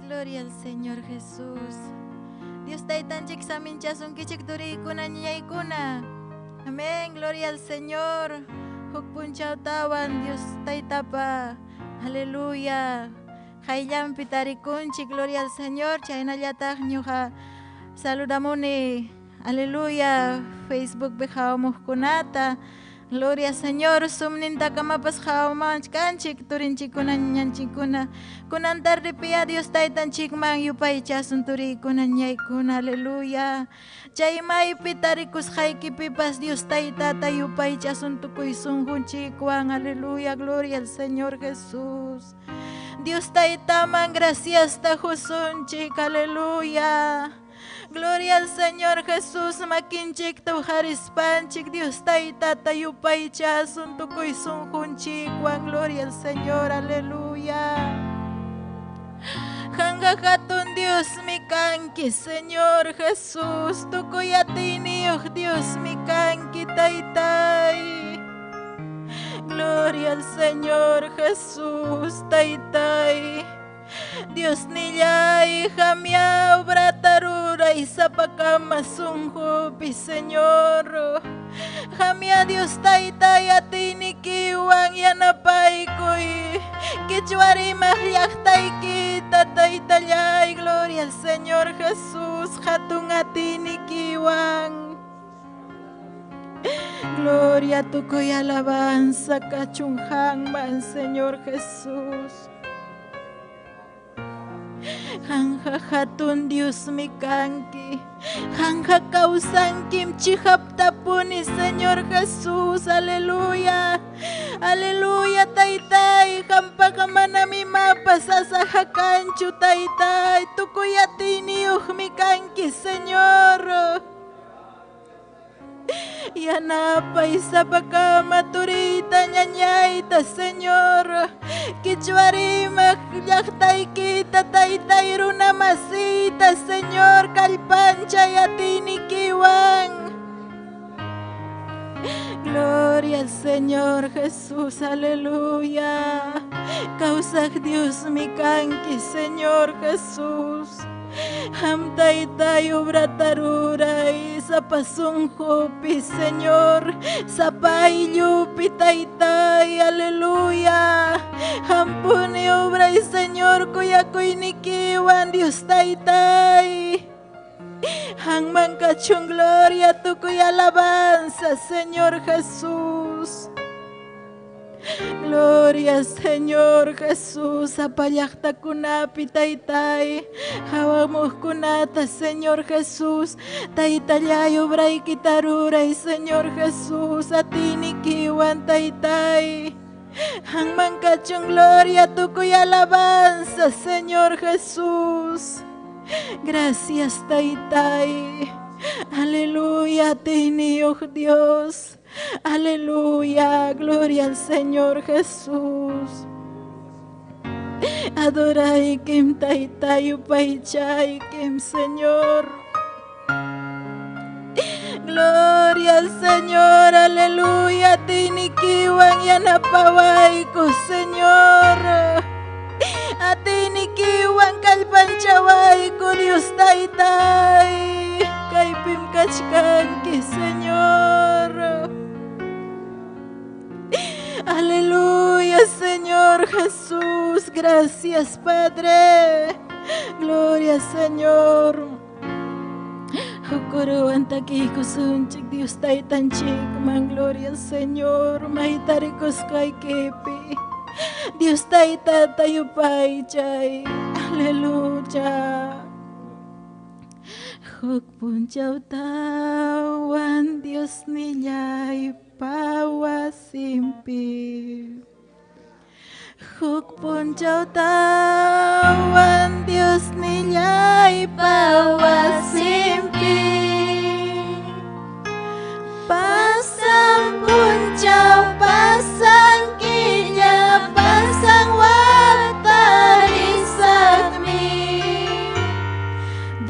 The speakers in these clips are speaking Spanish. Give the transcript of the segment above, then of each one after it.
Gloria al Señor Jesús. Dios taytanchik saminchasun kichik turikuna ñaykuna. Amén, gloria al Señor. Hukpunchautawan Dios taytapa. Aleluya. Hayllampi tarikunchik, gloria al Señor. Chaynallataq ñuqa saludamuni. Aleluya. Facebook bejawamuqkunata. Gloria al Señor, sumninta kamapas hawamanchkanchik, turinchikuna ñanchikuna. Kunan tarripiya Dios taytanchikman yupaychasun turikuna ñaykuna, aleluya. Chaymaypi tarikusqaykipipas Dios taytata yupaychasun tukuy sunqunchikwan, aleluya, gloria al Señor Jesús. Dios taytaman gracias tajusunchik, aleluya. Gloria al Señor Jesús, makinchik tawharispanchik, Dios taytata yupaychasun tukuy sunqunchikwan, gloria al Señor, aleluya. Hatun Dios mi canqui, Señor Jesús, tucuyatini, oh Dios mi canqui, taytay. Gloria al Señor Jesús, taytay. Dios nillay, jamia obra tarura y zapacama sunjupi, Señor. Jamia Dios taytay atini kiwan yanapay koy. Kichwarima yachtay kita taytayay. Gloria al Señor Jesús, hatun atini kiwan. Gloria a tu y alabanza, cachunjangman, Señor Jesús. Janja hatun Dios mi kanki, janja causan kimchi haptapuni, Señor Jesús, aleluya, aleluya, taytay, jampakamana mi mapa, sasa jacanchu, taytay, tukuyatini mi kanki, Señor. Yanapa isapaka maturita ñañayta, Señor. Kichwarima llaqtay kita taytay runa masita, Señor. Kallpancha yatini kiwan. Gloria al Señor Jesús, aleluya. Causa Dios mi canqui, Señor Jesús. Ham taytay obra tarura y zapasun hopi, Señor. Zapay yupi taytay, aleluya. Hampuni obra y Señor kuya kuinikiwan Dios taytay. Hangman kachun gloria tu kuya alabanza, Señor Jesús. Gloria Señor Jesús, apayakta kunapi taytay, hawamuh kunata Señor Jesús, taytayay obray kitaruray Señor Jesús, atini kiwan taytay. Hangman kachun gloria tukuy alabanza Señor Jesús. Gracias taytay, aleluya tini oh Dios. Aleluya, gloria al Señor Jesús. Adoray kim taytay upaychay kim Señor. Gloria al Señor, aleluya, tinikiwan yanapaway ko Señor. Atinikiwan kalpanchaway ko Dios taytay. Kay pimkachkan ki Señor. Aleluya, Señor Jesús. Gracias, Padre. Gloria, Señor. Hukuruan taki kusunchik Dios taytanchik man. Gloria, Señor. Mahitarikos kay kepi. Dios tayta tayupay chay. Aleluya. Hukpun tawan Dios nillay pawasimpi. Hukpun tawan Dios nillay pawasimpi. Pasang puncaw, pasang kinya, pasang watarisagmi.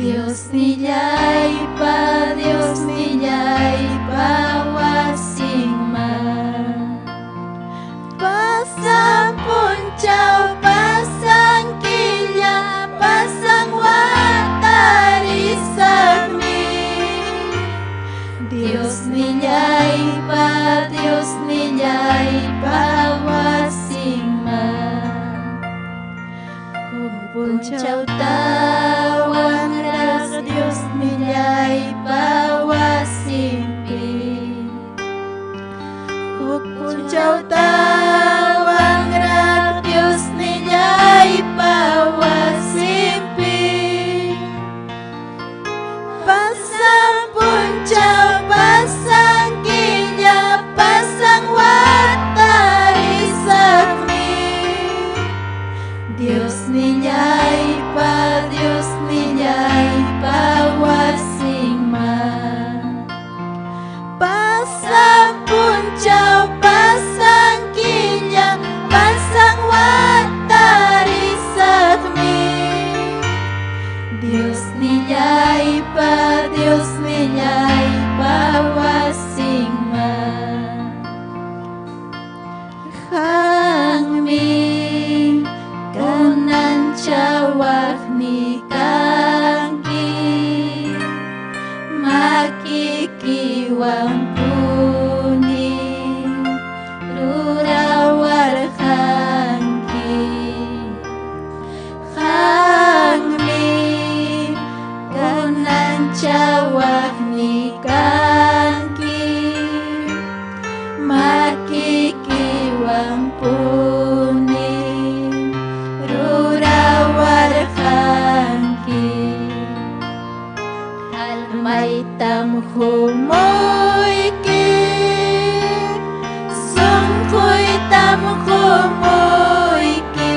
Dios nillay pa, Dios nillay pa wasingma. Pasang puncaw, pasang kilya, pasang watarisagmi. Dios nillay pa, Dios nillay pa wasingma. Puncaw tawan Dios nillay pawasimpi. wampuni rurawarhanki Hangmi unancawahni kanki Makiki wampuni rurawarhanki Almaitam humuiki Sungkuitam humuiki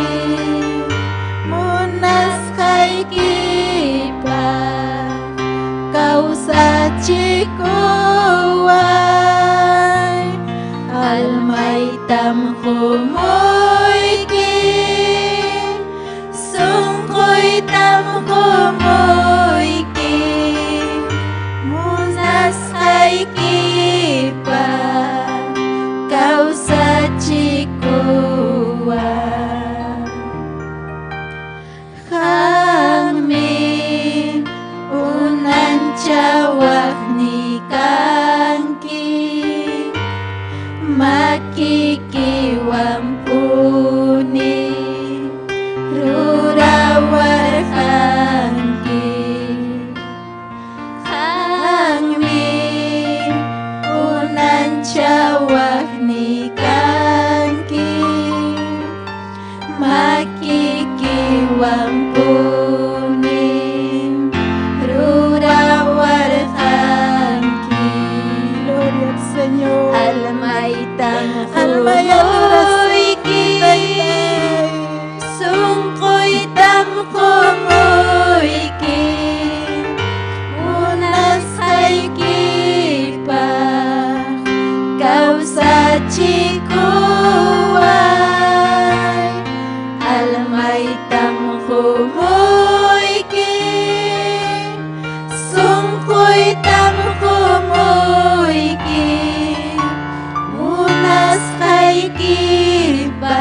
Munas haikipa Kausachikuwai Almaitam humuiki Sungkuitam humuiki Munas haikipa Kausachikuwai Hangmi unancawahni kanki Makiki wampuni rurawarhanki Hangmi unancawahni kanki Makiki wampuni rurawarhanki Gloria al Señor. Almaitam Alma y humuiki Sungkuitam humuiki Munas haikipa Kausachikuwai Almaitam humuiki Sungkuitam humuiki Munas haikipa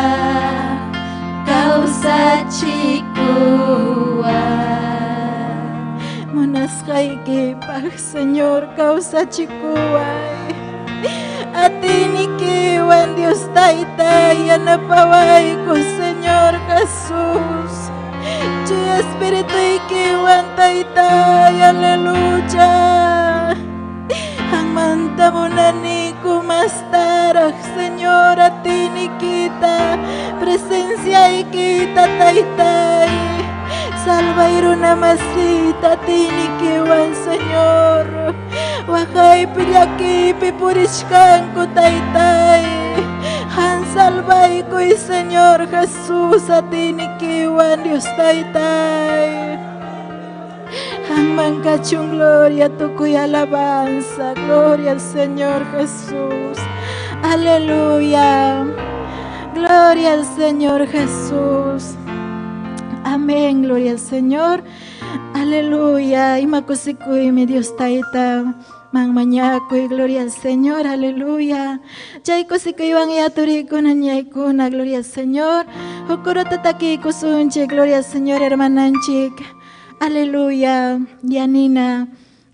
Kausachikuwai Munas haikipa, Señor, Kausachikuwai. Atini kiwan Dios Taytay, anapaway ko, Señor Jesús. Chi Espíritu ikiwan Taytay, aleluya. Ang mantamunani kumastarag, Señor, atini kita, presencia ikita Taytay. Salvairo namasita atini kiwan, Señor. Wakay pilyaki pipurishkan ko Taytay. Han salvay ko'y Señor Jesus atini kiwan Dios Taytay. Ang mangkachong gloria tukoy alabanza. Gloria al Señor Jesús. Aleluya. Gloria al Señor Jesús. Amén. Gloria al Señor. Aleluya. Imakusikoy mi Dios Tayta. Mangmanyakoy. Gloria al Señor. Aleluya. Jay kusikoy wang yaturiko na nyay kuna. Gloria al Señor. Hukuro tataki kusunche. Gloria al Señor, hermananchik. Aleluya. Yanina.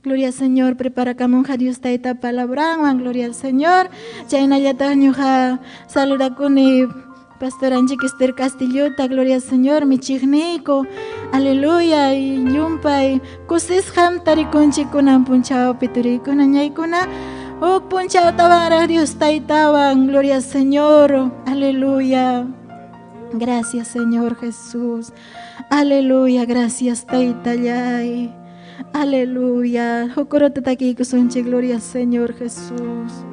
Gloria al Señor. Prepara kamunja Dios Tayta palabran. Gloria al Señor. Jay nayatanyuja. Saluda kuni Pastor Anchik Esther Castillota, gloria al Señor, mi chignico, aleluya, y yumpay, kusis ham tarikunchi kunan punchao piturico, nañaykuna, ok punchao tabara Dios Taytawan, gloria al Señor, aleluya. Gracias, Señor Jesús, aleluya, gracias Taytayay, aleluya, jokorotataki kusunchi, gloria al Señor Jesús.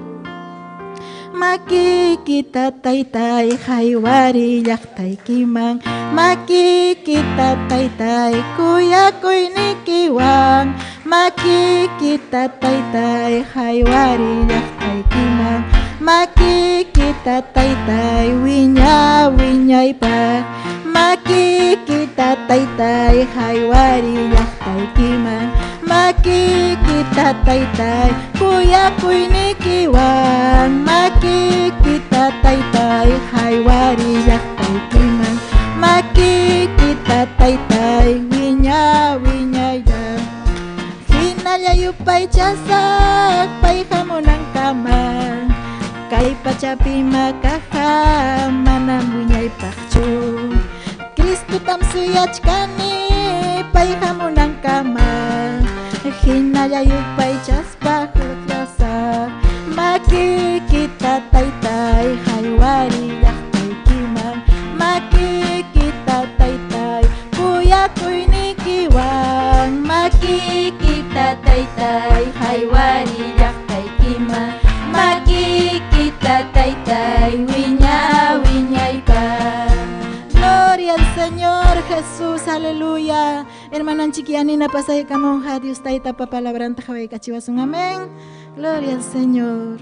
Makikita Taytay haywari llaktay kimang Makikita Taytay kuyakuy nikiwan Makikita Taytay haywari llaktay kimang Makikita Taytay wiñay pa Makikita Taytay haywari llaktay kimang Makikita Taytay kuyakuy nikiwan Makikita Taytay haywari llaktay kimang Makikita Taytay wiñay ya hinallayupay chasak payhamunan kama kay pachapi makaja manam wiñaypaqchu Cristo tam suyachkani payhamunan kama hinallayupay chaspaq llasak makikita taytay haywari llaqtaykiman makikita taytay kuyakuynikiwan Makikita taytay haywari llaqtaykiman Makikita taytay wiña wiñaypaq Gloria al Señor Jesús, aleluya. Hermanan chiquianina pasay kamonja, Dios taita pa palabranta jaway kachiwasun, amén. Gloria al Señor.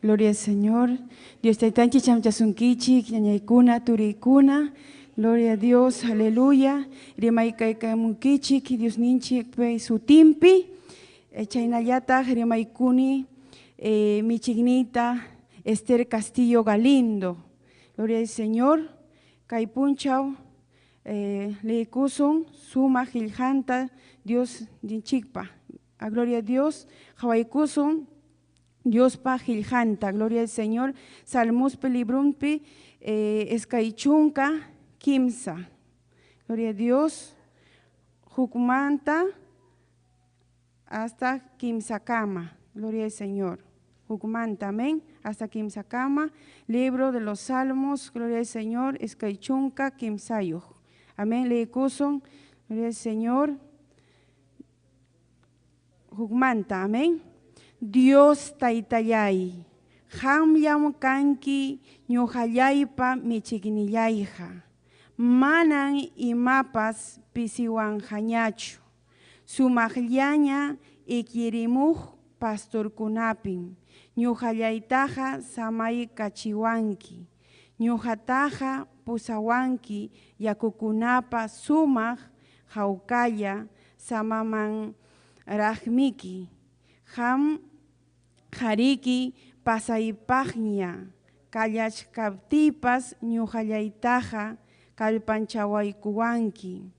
Gloria al Señor. Dios te tanchi chamchasunkichi, ñañaykuna, turikuna. Gloria a Dios, aleluya. Rimaykaikamunkichi, Dios ninchi su timpi. Chaynayata, rimaykuni, michignita, Esther Castillo Galindo. Gloria al Señor. Kaipunchao, leikusun, suma giljanta, Dios dinchikpa. A gloria a Dios, hawaikusun. Dios pa giljanta, gloria al Señor, Salmos pelibrumpi, escaichunca, kimsa, gloria a Dios, jucumanta, hasta kimsacama, gloria al Señor, jucumanta, amén, hasta kimsacama, libro de los Salmos, gloria al Señor, escaichunca, kimsayo, amén, leikuson, gloria al Señor, jucumanta, amén. Dios taitayay, hamyam kanki ñuqallaypa michignillayja, manan imapas pisiwanjañachu, sumaqllaña iquirimuj pastorkunapin, ñuqallaytaja samay kachiwanki, ñuqataja pusawanki yakukunapa sumaq hawkalla samaman rajmiki, ham hariki pasaypaqña, kallachkaptipas ñuqallaytaja kalpanchawaykuwanki.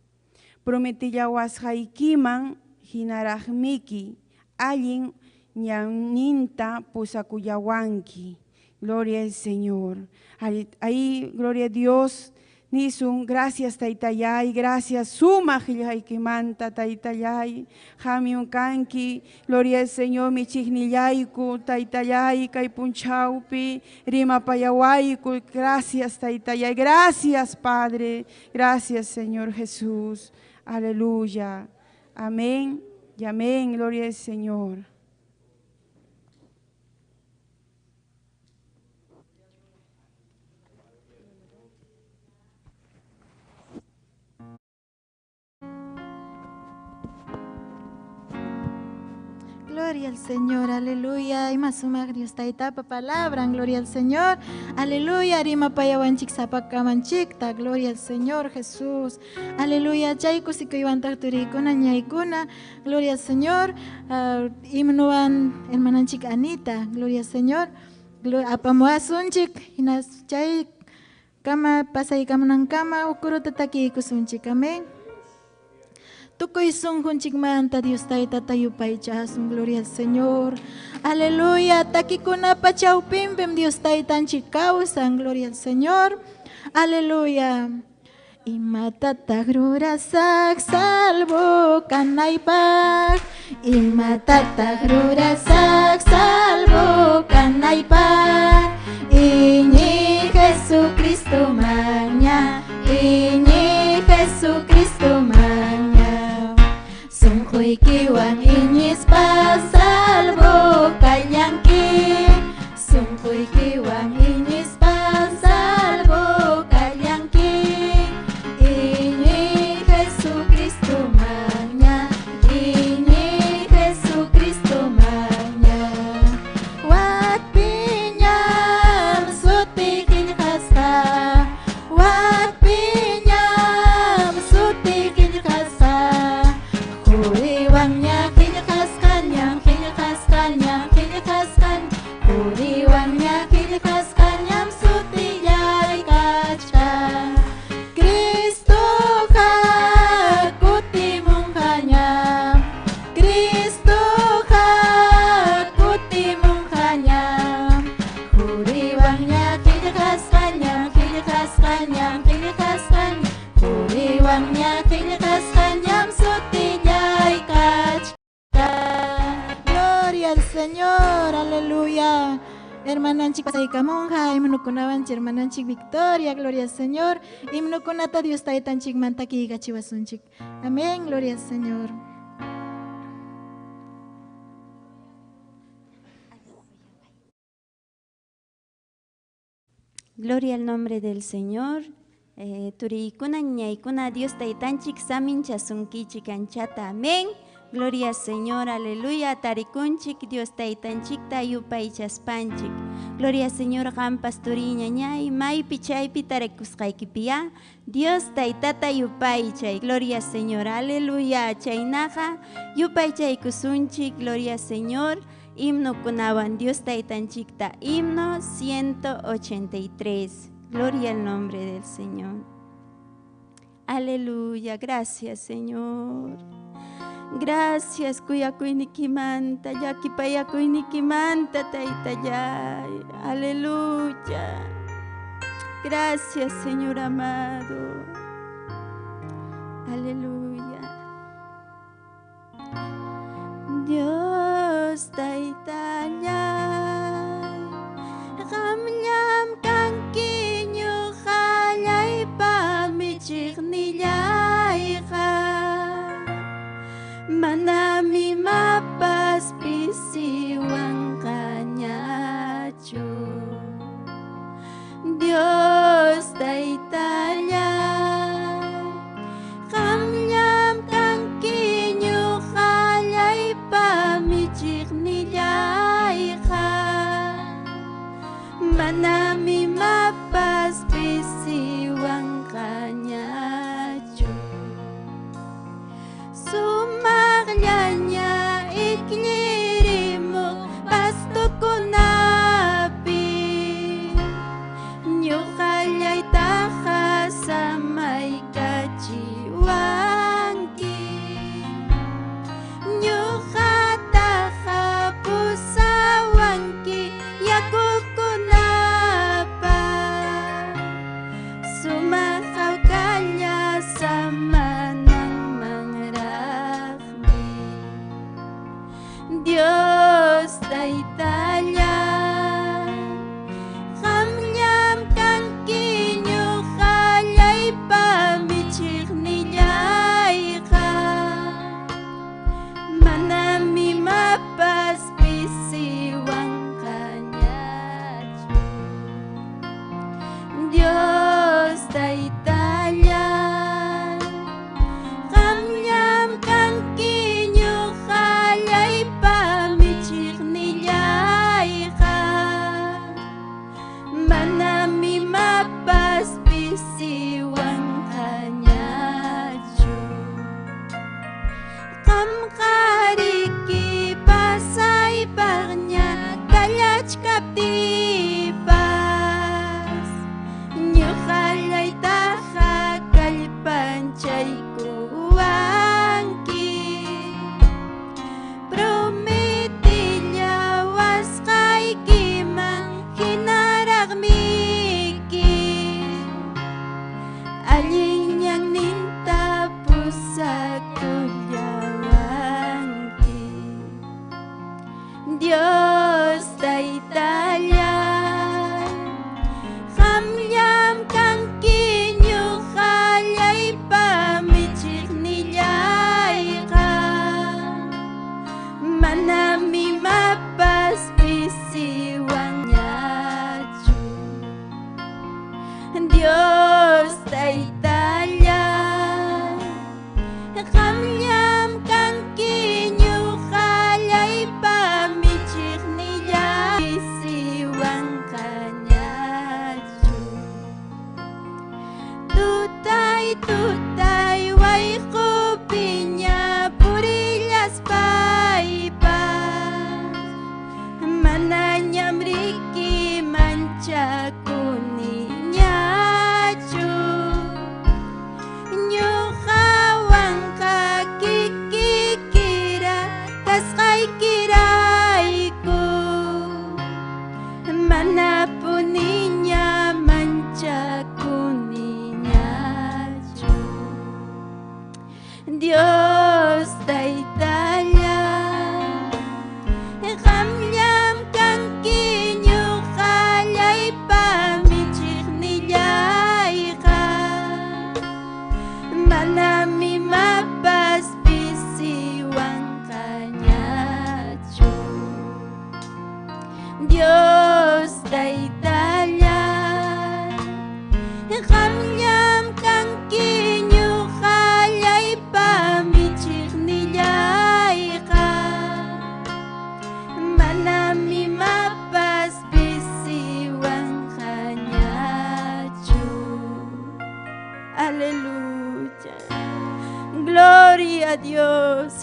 Prometillawasqaykiman hinaraqmiki, allin ñanninta pusakullawanki. Gloria al Señor. Ahí, gloria a Dios. Nisun, gracias Taitayay, gracias suma Hilhaikimanta Taitayay, Hamiun Kanki, gloria al Señor, Michignillayku, Taitayay, Kaipunchaupi, Rima Payawaiku, gracias Taitayay, gracias Padre, gracias Señor Jesús, aleluya, amén y amén, gloria al Señor. Gloria al Señor, aleluya. Y más sumag Dios taitapa palabra, gloria al Señor, aleluya. Rima payawanchik sapakamanchikta, gloria al Señor Jesús, aleluya. Chayku sikuywantak turikuna ñaykuna, gloria al Señor. Imnuan hermananchik Anita, gloria al Señor. Apamuasunchik, hinas chay kama pasay kamunan kama ukuruta takikusunchik, amén. Tukoy sunjunchik manta Dios taita tayupay chasun, gloria al Señor, aleluya. Takikuna pachaupimpim Dios taitanchik kausan, gloria al Señor, aleluya. Imatata grurasak salvo kanaypak, imatata grurasak salvo kanaypak, iñi Jesucristo maña, iñi Jesucristo maña. Sungkuykiwan iñispa salvo kallanki, sungkuykiwan iñispa salvo kallanki, iñi Jesucristo maña, iñi Jesucristo maña. Wakpiñam sutikil hasta, wakpiñam sutikil hasta, Huri Puriwangnya kilikaskannya, kilikaskannya, kilikaskan. Puriwangnya kilikaskannya sutiyai kacang. Kristo kakuti mungkanya, Kristo kakuti mungkanya. Puriwangnya kilikaskannya, kilikaskannya, kilikaskan. Puriwangnya kilikaskannya sutiyai kacang. Gloria al Señor, aleluya. Hermananchik pasayka monja, imnukunawanchik hermananchik Victoria, gloria al Señor. Imnukunata Dios taytanchik mantaki gachiwasunchik. Amén, gloria al Señor. Gloria al nombre del Señor. Turikuna ñaykuna Dios taytanchik samin chasunkichik anchata. Amén. Gloria al Señor, aleluya. Tarikunchik Dios taytanchikta yupay chaspanchik. Gloria al Señor, qampas turiña ñay maypi chaypi tarikusqaykipiya Dios taytata yupay chay. Gloria al Señor, aleluya. Chaynaqa yupay chaykusunchik. Gloria al Señor. Himno kunawan Dios taytanchikta. Himno 183. Gloria al nombre del Señor. Aleluya. Gracias, Señor. Gracias, kuyakuynikimanta, llakipayakuynikimanta, taytallay. Aleluya. Gracias, Señor amado. Aleluya. Dios taytallay, qamllam kanki ñuqallay pamichiqnillayqa. Manami mapas pisiwan kañachu. Dios taytallay, qamllam kanki ñuqallay pamichiqnillayqa. Manami mapas pisiwan kañachu. Sumakllanya iklirimu pastukunapi. Ñuqallay taqa samay kachiwanki. Ñuqataqa pusawanki yakukunapa. Sumaq hawkalla samanang mangraqmi. Dios taytallay, qamllam kanki ñuqallay pamichiqnillayqa. Manami mapas pisiwan kañachu. Dios taytallay, qamllam kanki ñuqallay pamichiqnillayqa. Manami mapas pisiwan kañachu. Qamqariki pasaypaqña kallachkaptipas. Ñuqallaytaqa kallpanchaykuwanki. Prometillawasqaykiman hinaraqmiki. Allinñaqninta pusakullawanki. Dios taytallay, qamllam kanki ñuqallay pamichiqnillayqa. Manami mapas pisiwan ñachu. Dios taytallay, qamllam kanki ñuqallay pamichiqnillay pisiwan kañachu. Tutay tutay wayqupiña purilla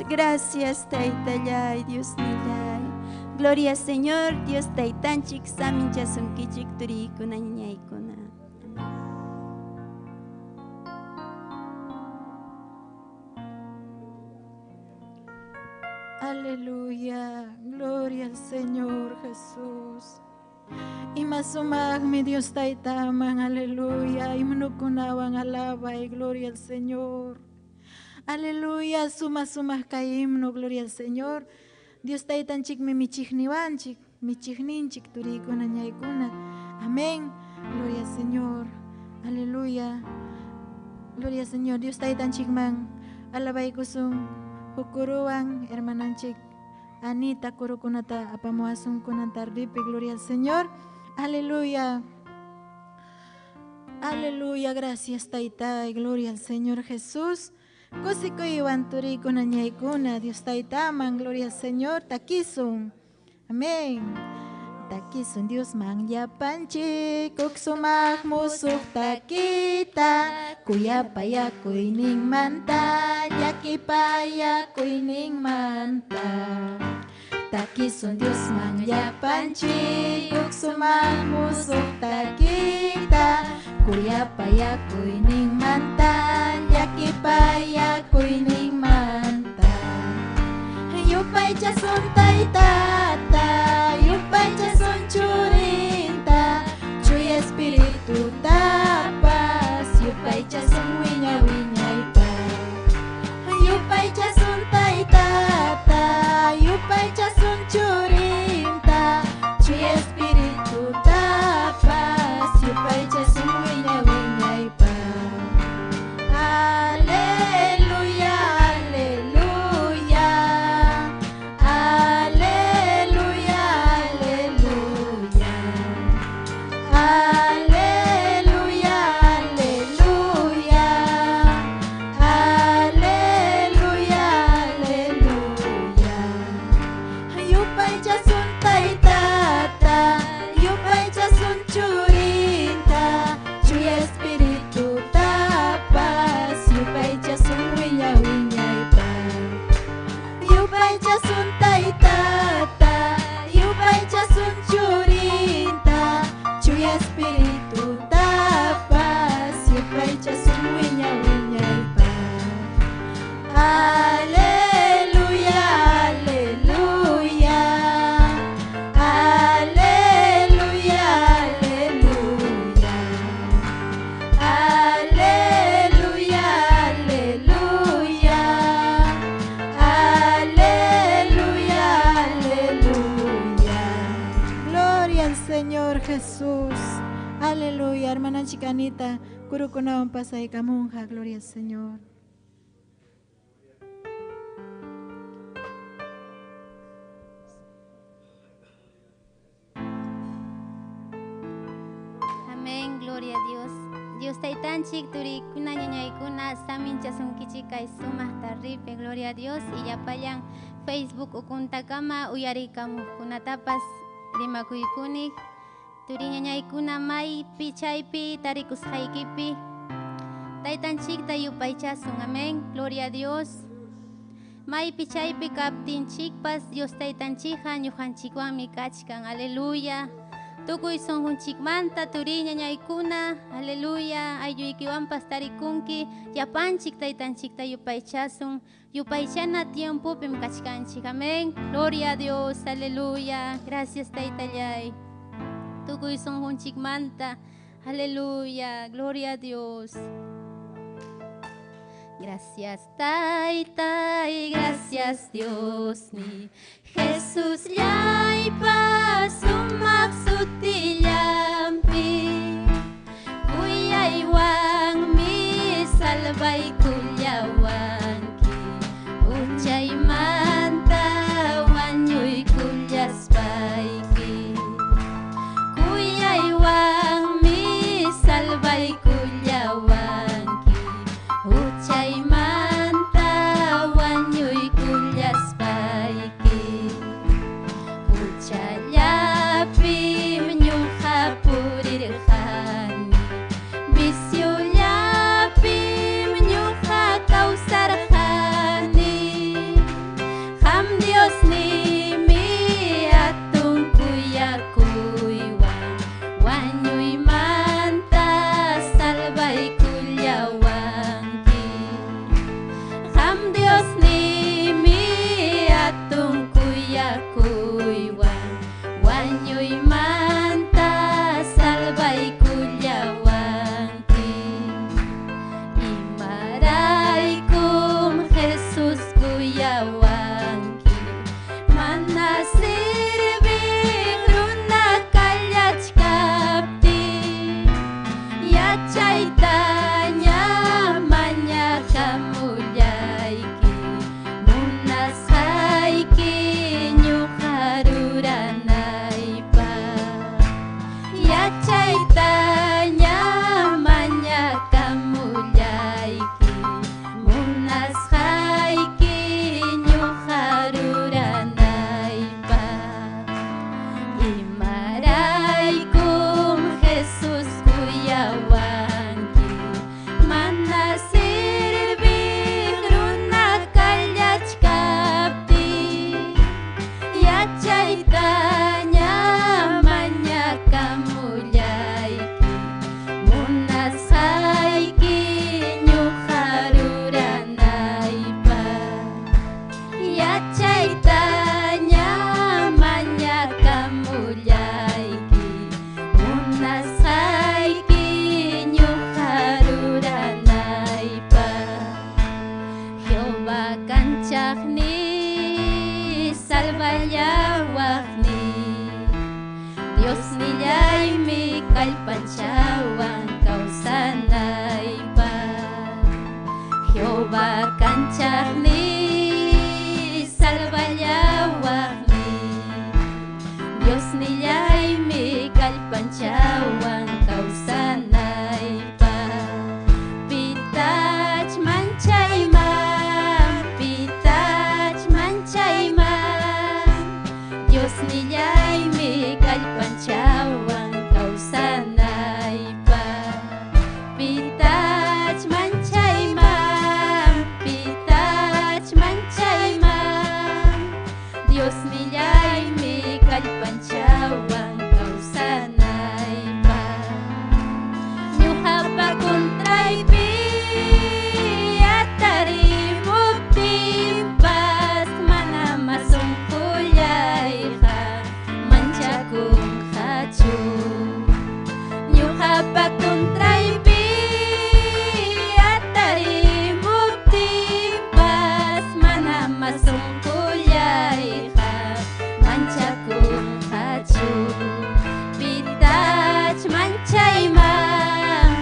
Gracias, Taitallay, Dios nillay. Gloria Señor, Dios Taitanchik, Samincha Sunkichik, Turikuna, Ñaykuna. Aleluya, gloria al Señor Jesús. Y más mi Dios taitaman, aleluya, y manukunawan alaba y gloria al Señor. Aleluya, sumas himno, gloria al Señor. Dios taitanchik michigniwanchik, michigninchik turikuna ñaykuna. Amén, gloria al Señor. Aleluya, gloria al Señor. Dios taitanchik man, alabaykusun. Hukuruan, hermananchik, Anita, kurukunata, apamuasun kunantarripe, gloria al Señor. Aleluya. Aleluya, gracias Taita, gloria al Señor Jesús. Kusiko iwan turikuna ñaykuna, Dios Taitaman, gloria al Señor, takisun. Amén. Takisun Dios man yapanchik, uksumak musuk takita, kuyapaya kuining manta, yakipaya kuining manta. Takisun Dios man yapanchik, uksumak musuk takita, kuyapaya kuining manta, yakipaya kuining manta. Yupay chasun taitata, yupay chasun churinta, chuy espiritu tapas, yupay chasun wiña wiñaypa. Yupay chasun taitata, yupay chasun churinta, chuy espiritu tapas, yupay chasun wiña wiñaypa. Aleluya, aleluya. Aleluya, aleluya. Aleluya, aleluya. Aleluya, aleluya. Yupay chasun taitata, yupay chasun churinta, chuy espiritu tapas, yupay chasun wiña wiñaypa. Yupay chasun taitata, yupay chasun churinta, chuy espiritu tapas, yupay chasun wiña wiñaypa. Aleluya, aleluya. Aleluya, aleluya. Aleluya, aleluya. Aleluya, aleluya. Gloria al Señor Jesús. Aleluya, hermana chicanita, kurukunawan pasay kamunja, gloria al Señor. Amén, gloria a Dios. Dios taitanchik turikuna ñañaykuna samincha sunkichika sumah tarripe, gloria a Dios. Y yapayan Facebook ukuntakama uyarikamukunatapas rimakuykunik. Turi ñañaykuna may pichaypi tarikusqaykipi. Taitanchikta yupaychasun, amén, gloria a Dios. May pichaypi kaptinchikpas Dios taitanchija ñujanchikwanmi kachkan, aleluya. Tukuy sonjunchikmanta turi ñañaykuna, aleluya. Aylluykikuanpas tarikunki, yapanchik taitanchikta yupaychasun. Yupaychana tiempopim kachkanchik, amén, gloria a Dios, aleluya. Gracias Taitallay. Tukuy sonjunchikmanta, aleluya, gloria a Dios. Gracias Taita y gracias Dios mi Jesús llaipa sumak sutillampi kuyaywan mi salvay kullawanki uchaymanta wañuy kullaspayki kuyaywan mi salvay kullawanki uchaymanta wañuy kullaspayki uchallapi ñuqapu Achaytaña mañakamullayki munasqayki ñuqaruranaypaq Jehová kanchaqni salvallawaqni Dios nillaymi kallpanchawan kawsanaypaq Jehová kanchaqni salvallawaqni Dios nillaymi kallpanchawan kawsanaypaq Pitach manchayman Dios nillaymi kallpanchawan kawsanaypaq Pitach manchayman Dios nillaymi kallpanchawan kawsanaypaq Ñuqapa kuntraypi atarimuptinpas mana masunqullayqa manchakunqachu Ñuqapa kuntraypi atarimuptinpas mana masunqullayqa manchakunqachu Pitach manchayman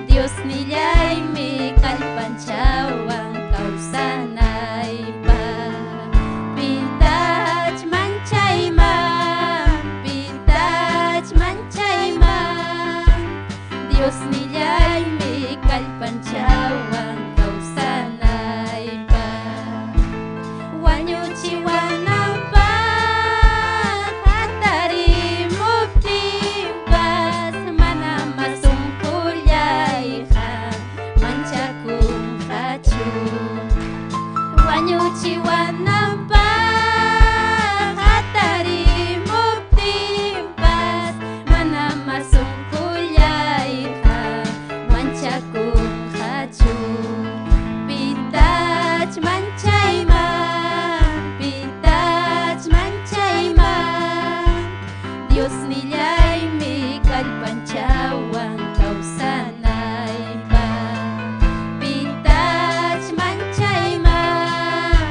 Dios nillaymi kallpanchawan kawsanaypaq Pitach manchayman Dios nillaymi kallpanchawan kawsanaypaq Wañuchiwanapaq atarimuptinpas mana masunqullayqa manchakunqachu Wañuchiwanapaq atarimuptinpas mana masunqullayqa manchakunqachu Pitach manchayman Dios nillaymi kallpanchawan kawsanaypaq Pitach manchayman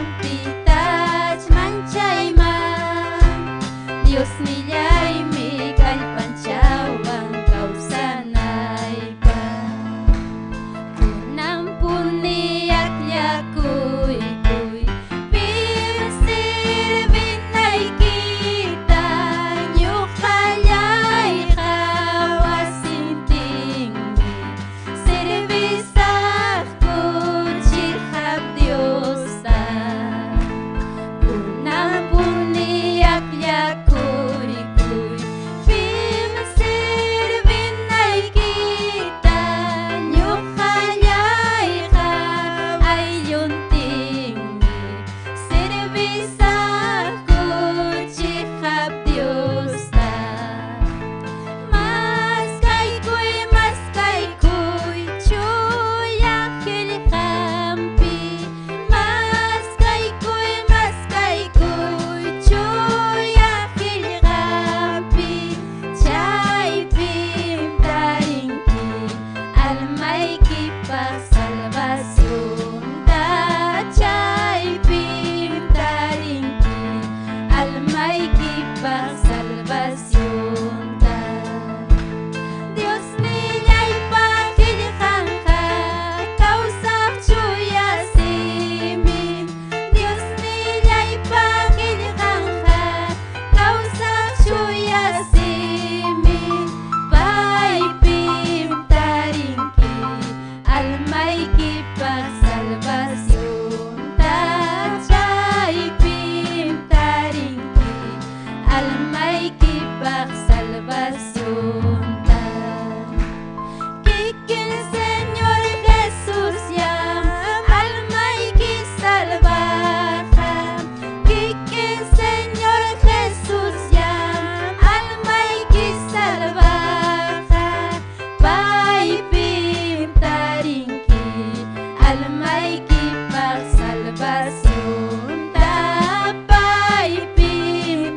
almaykipak salvación tapaypim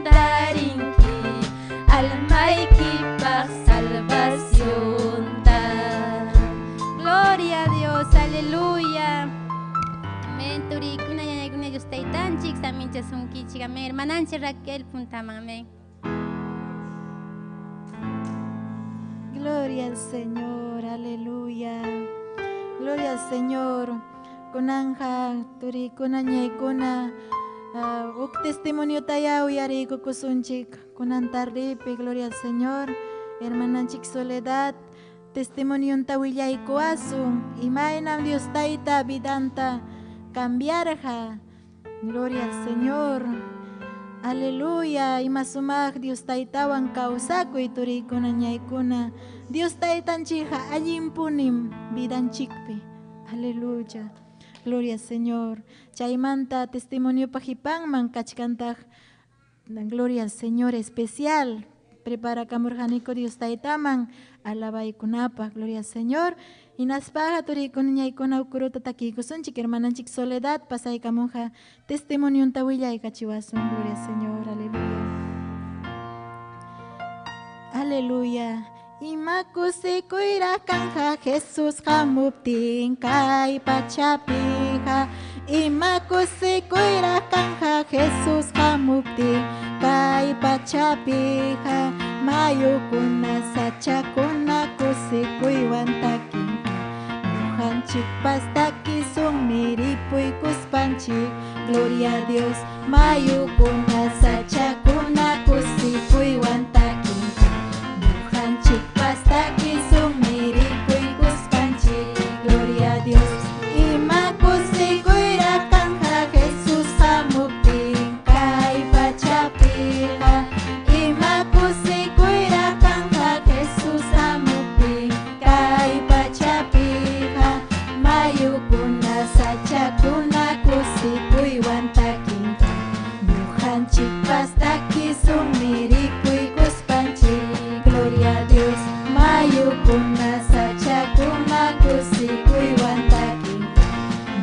tarinki almaykipak salvación ta. Gloria a Dios, aleluya. Amén. Turikuna ñañaykuna Dios taytanchik samincha sunkichik. Amén. Hermananchi Raquel puntaman. Amén. Gloria al Señor, aleluya. Gloria al Señor. Kunanja, turi kunanyay kuna. Uk testimonio tayaw yari kukusunchik. Kunantaripi, gloria al Señor. Hermananchik Soledad. Testimonio tawillay kuasung. Imaynam Dios taita vidanta. Cambiarja. Gloria al Señor. Aleluya, imasumag Dios taitawan kausaku iturikuna ñaykuna. Dios taitanchija allimpunim vidanchikpi. Aleluya. Gloria al Señor. Chaymanta testimonio pajipangman kachkantaj. Gloria al Señor especial. Prepara kamurjanico Dios taitaman. Alabaykunapa. Gloria al Señor. Inaspaja turikuna ñaykuna ukuruta takikusunchik hermananchik Soledad pasay kamonja testimonio tawillay kachiwasun. Gloria al Señor. Aleluya. Aleluya. Imakusikuira kanja Jesús hamuptin kay pachapija. Imakusikuira kanja Jesús hamuptin kay pachapija. Mayukuna sachakuna kusikuywan takin. Mujanchik pastaki sumiripuy kuspanchik. Gloria a Dios. Mayukuna sachakuna kusikuywan takin. Mujanchik pastaki sumiripuy kuspanchik. Gloria a Dios. Imakusikuyra kanja Jesús hamuptin kay pachapija. Imakusikuyra kanja Jesús hamuptin kay pachapija. Mayukuna sachakuna kusikuywan takinta. Mujanchik pastaki sumiripuy kuspanchik. Gloria a Dios. Mayukuna sachakuna kusikuywan takinta.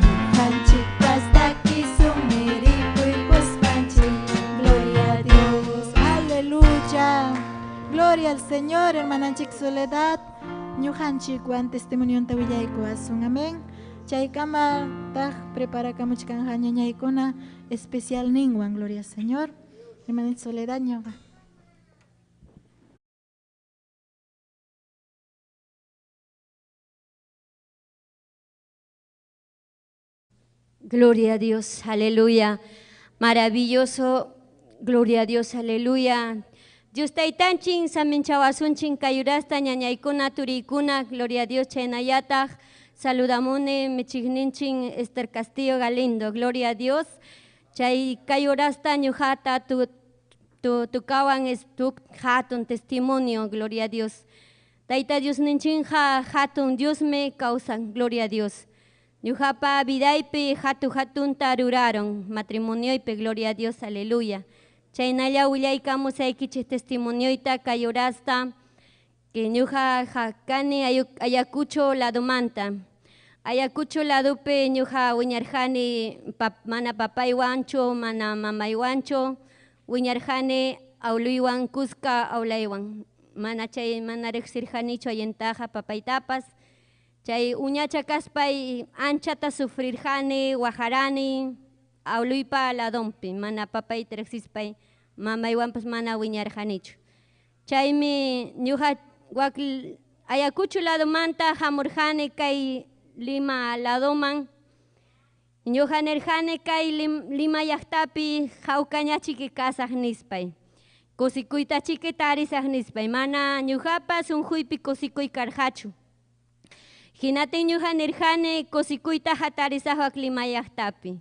Mujanchik pastaki sumiripuy kuspanchik. Gloria a Dios. Aleluya. Gloria al Señor, hermananchik Soledad. Ñujanchik wan testimonio tawillayku asun. Amén. Chaykama taj prepara kamuchkanja ñañaykuna especial ningwan. Gloria al Señor. Hermananchik Soledad ñoga. Gloria a Dios, aleluya. Maravilloso, gloria a Dios, aleluya. Dios taytanchin, saminchawasunching kayurasta ñañaykuna turikuna, gloria a Dios chaynayata. Saludamune michigninchin Esther Castillo Galindo, gloria a Dios. Chay kayurasta ñujata tu kawan es tu hatun testimonio, gloria a Dios. Tayta Dios ninchinja hatun Dios me causan, gloria a Dios. Ñujapa vidaypi hatun taruraron, matrimonioype, gloria a Dios, aleluya. Chaynalla willaykamus aykichis testimonioyta kayurasta que ñuja hakani ayacucho ladomanta. Ayacucho ladope ñuja wiñarjani mana papaywancho, mana mamaywancho, wiñarjani auluywan kuska aulaywan. Mana chay mana rexirjanicho ayentaja papaytapas. Chay uñacha kaspay anchata sufrirjani, wajarani, auluypa ladompi, mana papay trexispay, mamaywanpas mana wiñarjanicho. Chaymi ñuja Ayacucho ladomanta hamurjani kay Lima ladoman. Ñuja nerjani kay Lima llaqtapi hawkañachiki kasaq nispay. Kusikuyta chiki tarisaq nispay, mana ñujapas unjuypi kusikuy karjachu. Hinatin ñuja nirjani kusikuyta hatarisaq Lima llaqtapi.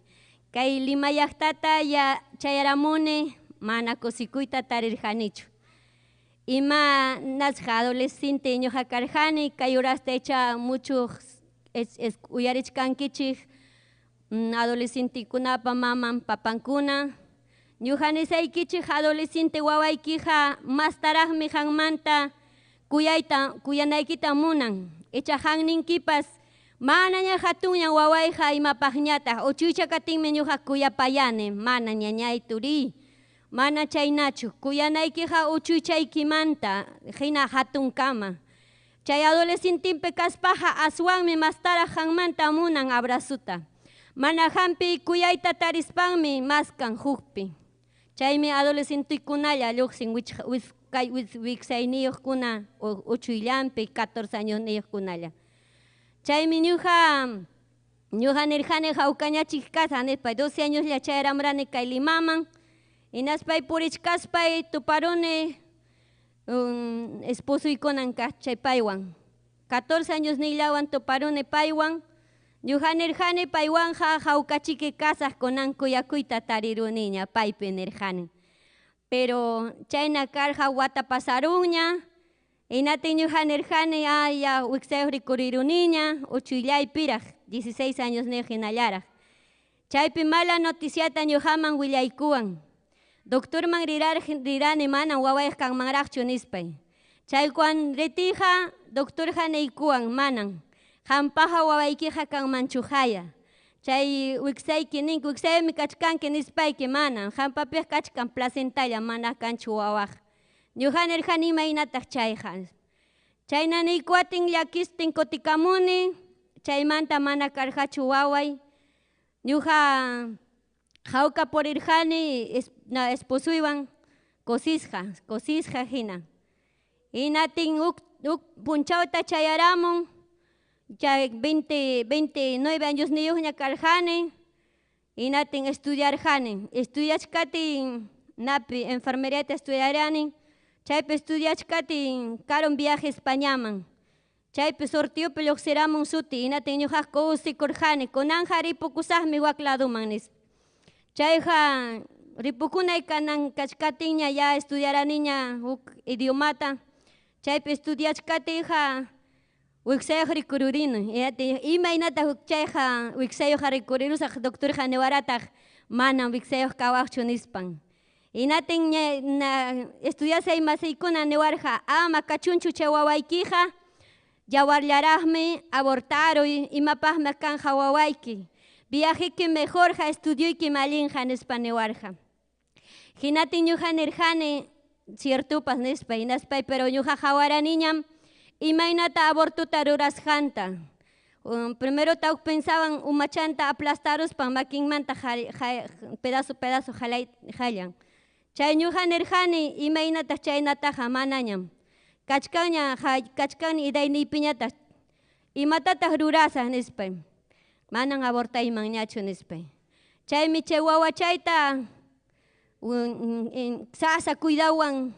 Kay Lima llaqtata ya chayaramuni mana kusikuyta tarirjanichu. Ima nasja adolescente ñuja karjani kayurasta echa muchos uyarichkankichik adolescente kunapa maman papankuna. Ñuja nisaykichik adolescente wawaykija mastarajmi hanmanta kuyanaykita munan. Echa hanninkipas Manaña hatuña wawayja imapaqñataq uchucha katinmi ñuqa kuyapayani mana ñañay turi mana chaynachu kuyanaykiqa uchuchaykimanta hina hatun kama chay adolescentimpi kaspaqa aswanmi mastaraq hanmanta munan abrazuta mana hampi kuyayta tarispanmi maskan hukpi chaymi adolescentikunalla lluqsin wiksayniyuqkuna uchuyllanpi 14 años niyuqkunalla chaymi ñuqa nirjani hawkañachik kasa nispay 12 años lla chayramrani kay Limaman inaspay purichkaspay tuparuni esposuykunan kaq chay paywan 14 años nillawan tuparuni paywan ñuqa nirjani paywanja hawkachiki kasaq kunan kuyakuyta tariruniña paypi nirjani pero chayna karqa wata pasarunña inatin ñuqa nirjani ya wiksayuq rikuriruniña uchuylaypiraq 16 años nirjinallaraq chaypi mala noticiata ñuqaman willaykuwan doctorman rirani manan wawayqa kanmanraqchu nispay chaykuan ritiqa doctorqa niykuwan manan qampaqa wawaykiqa kanmanchu haya chay wiksayki ninki wiksaymi kachkanki nispayki manan qampapiq kachkan placentalla mana kanchu wawaq ñuqa nirjani imaynataq chayqa chayna niykuwatin llakistin kutikamuni chaymanta mana karqachu waway ñuqa jawka purirjani esposuywan cosisqa hina hinatin uk punchawta chayaramun chay 29 años niyuqña karjani hinatin estudiarjani estudiachkatin napi enfermeriata estudiarani chaypi estudiachkatin karon viaje Españaman chaypi sortiopi lluqsiramun suti hinatin ñuqa kusikurjani kunanja ripukusaqmi wak ladoman nis chayqa ripukunay kanan kachkatinña ya estudiaraniña uk idiomata chaypi estudiachkatinqa wiksayuq rikururini imaynataq chayqa wiksayuqqa rikurirusaq doctorqa niwarataq manan wiksayuq kawaqchu nispan hinatin estudiasay masiykuna niwarqa ama kachunchu chay wawaykiqa yawarllaraqmi abortaruy imapaqmi kanja wawayki viajeki mejorja estudiuyki malinja nispa niwarqa hinatin ñuqa nirjani ciertupas nispay naspay pero ñuqa hawaraniñam imaynata abortuta rurasqanta primero tawk pensaban umachanta aplastaruspan makinmanta pedazo hallan chay ñuqa nirjani imaynata chaynataqa manañam kachkani idayniypiñata imatataq rurasaq nispay manan abortaymanñachu nispay chaymi chay wawachayta sasa cuidawan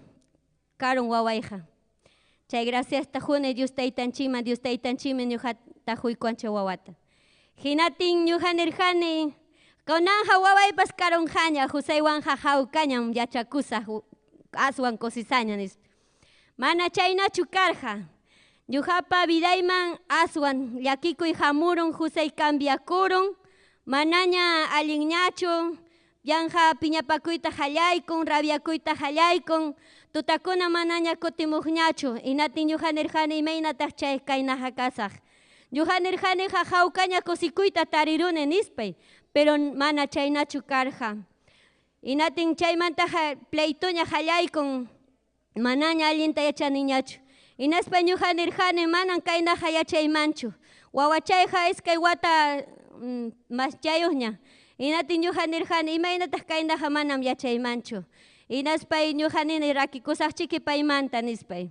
karon wawayqa chay graciasta juni Dios taytanchikmi ñuqata huykuwan chay wawata hinatin ñuqa nirjani kunanja wawaypas karonjaña Joséwanja hawkañam yachakusaq aswan cosisaña nispa mana chaynachu karqa ñuqapa vidayman aswan llakikuy hamurun José cambiakurun manaña allinñachu yanja piñapakuyta hallaykun rabiakuyta hallaykun tutakuna manaña kutimuqñachu hinatin ñuqa nirjani imaynataq chay kaynaqa kasaq ñuqa nirjaniqa hawkaña kusikuyta tariruni nispay pero mana chaynachu karqa hinatin chaymantaqa pleitoña hallaykun manaña allinta yachaniñachu hinaspay ñuqa nirjani manan kaynaqa yachaymanchu wawachayqa iskay wata maschayuqña hinatin ñuqa nirjani imaynataq kaynaqa manam yachaymanchu hinaspay ñuqa nini rakikusaqchiki paymanta nispay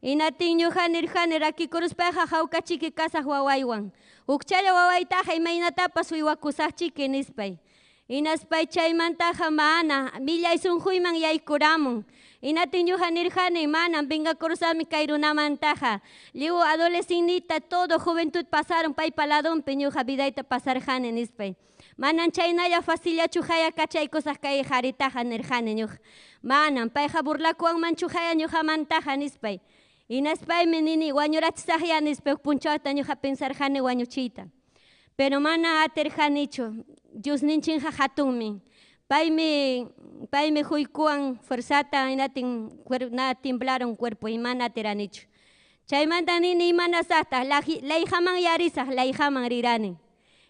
hinatin ñuqa nirjani rakikuruspayqa hawkachiki kasaq wawaywan ukchalla wawaytaqa imaynatapas uywakusaqchiki nispay hinaspay chaymantaqa mana millay sunquyman yaykuramun hinatin ñuqa nirjani manan pingakurusami kay runamantaqa lliw adolescentita todo juventud pasaron paypa ladonpi ñuqa vidayta pasarjani nispay manan chaynalla facillachu haya kachaykusaq kay qaritaqa nirjani ñuqa manan payqa burlakuwanmanchu haya ñuqamantaqa nispay hinaspaymi nini wañurachisaqya nispay punchawta ñuqa pensarjani wañuchiyta pero mana atirjanichu Diosninchikqa hatunmi paymi huykuwan fuerzata hinatin na temblaron cuerpo y mana atiranichu Chaymanta nini imanasaqta la hijaman yarisaq la hijaman rirani.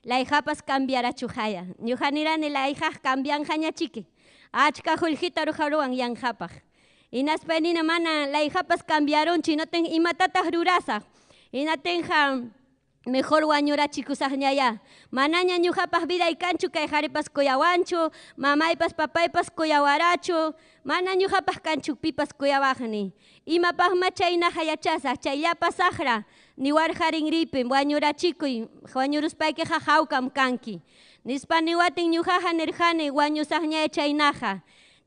La hijapas cambiarachujaya. Ñuqa nirani la hijaj cambianjañachiki. Achka juljita rujaruan yanjapaj. Inaspay nina mana la hijapas cambiaronchi noten imatataq rurasaq. Inatenja mejor wañurachikusaqñaya. Manaña ñuqapaj viday kanchu kay qharipas kuyawanchu, mamaypas papaypas kuyawarachu, mana ñuqapaj kanchu pipas kuyawaqni. Imapaqma chaynaqa yachasaq, chayllapas saqra niwarqarinripi wañurachikuy, wañuruspaykiqa hawkam kanki. Nispa niwatin ñuqaqa nirqani wañusaqñaya chaynaqa.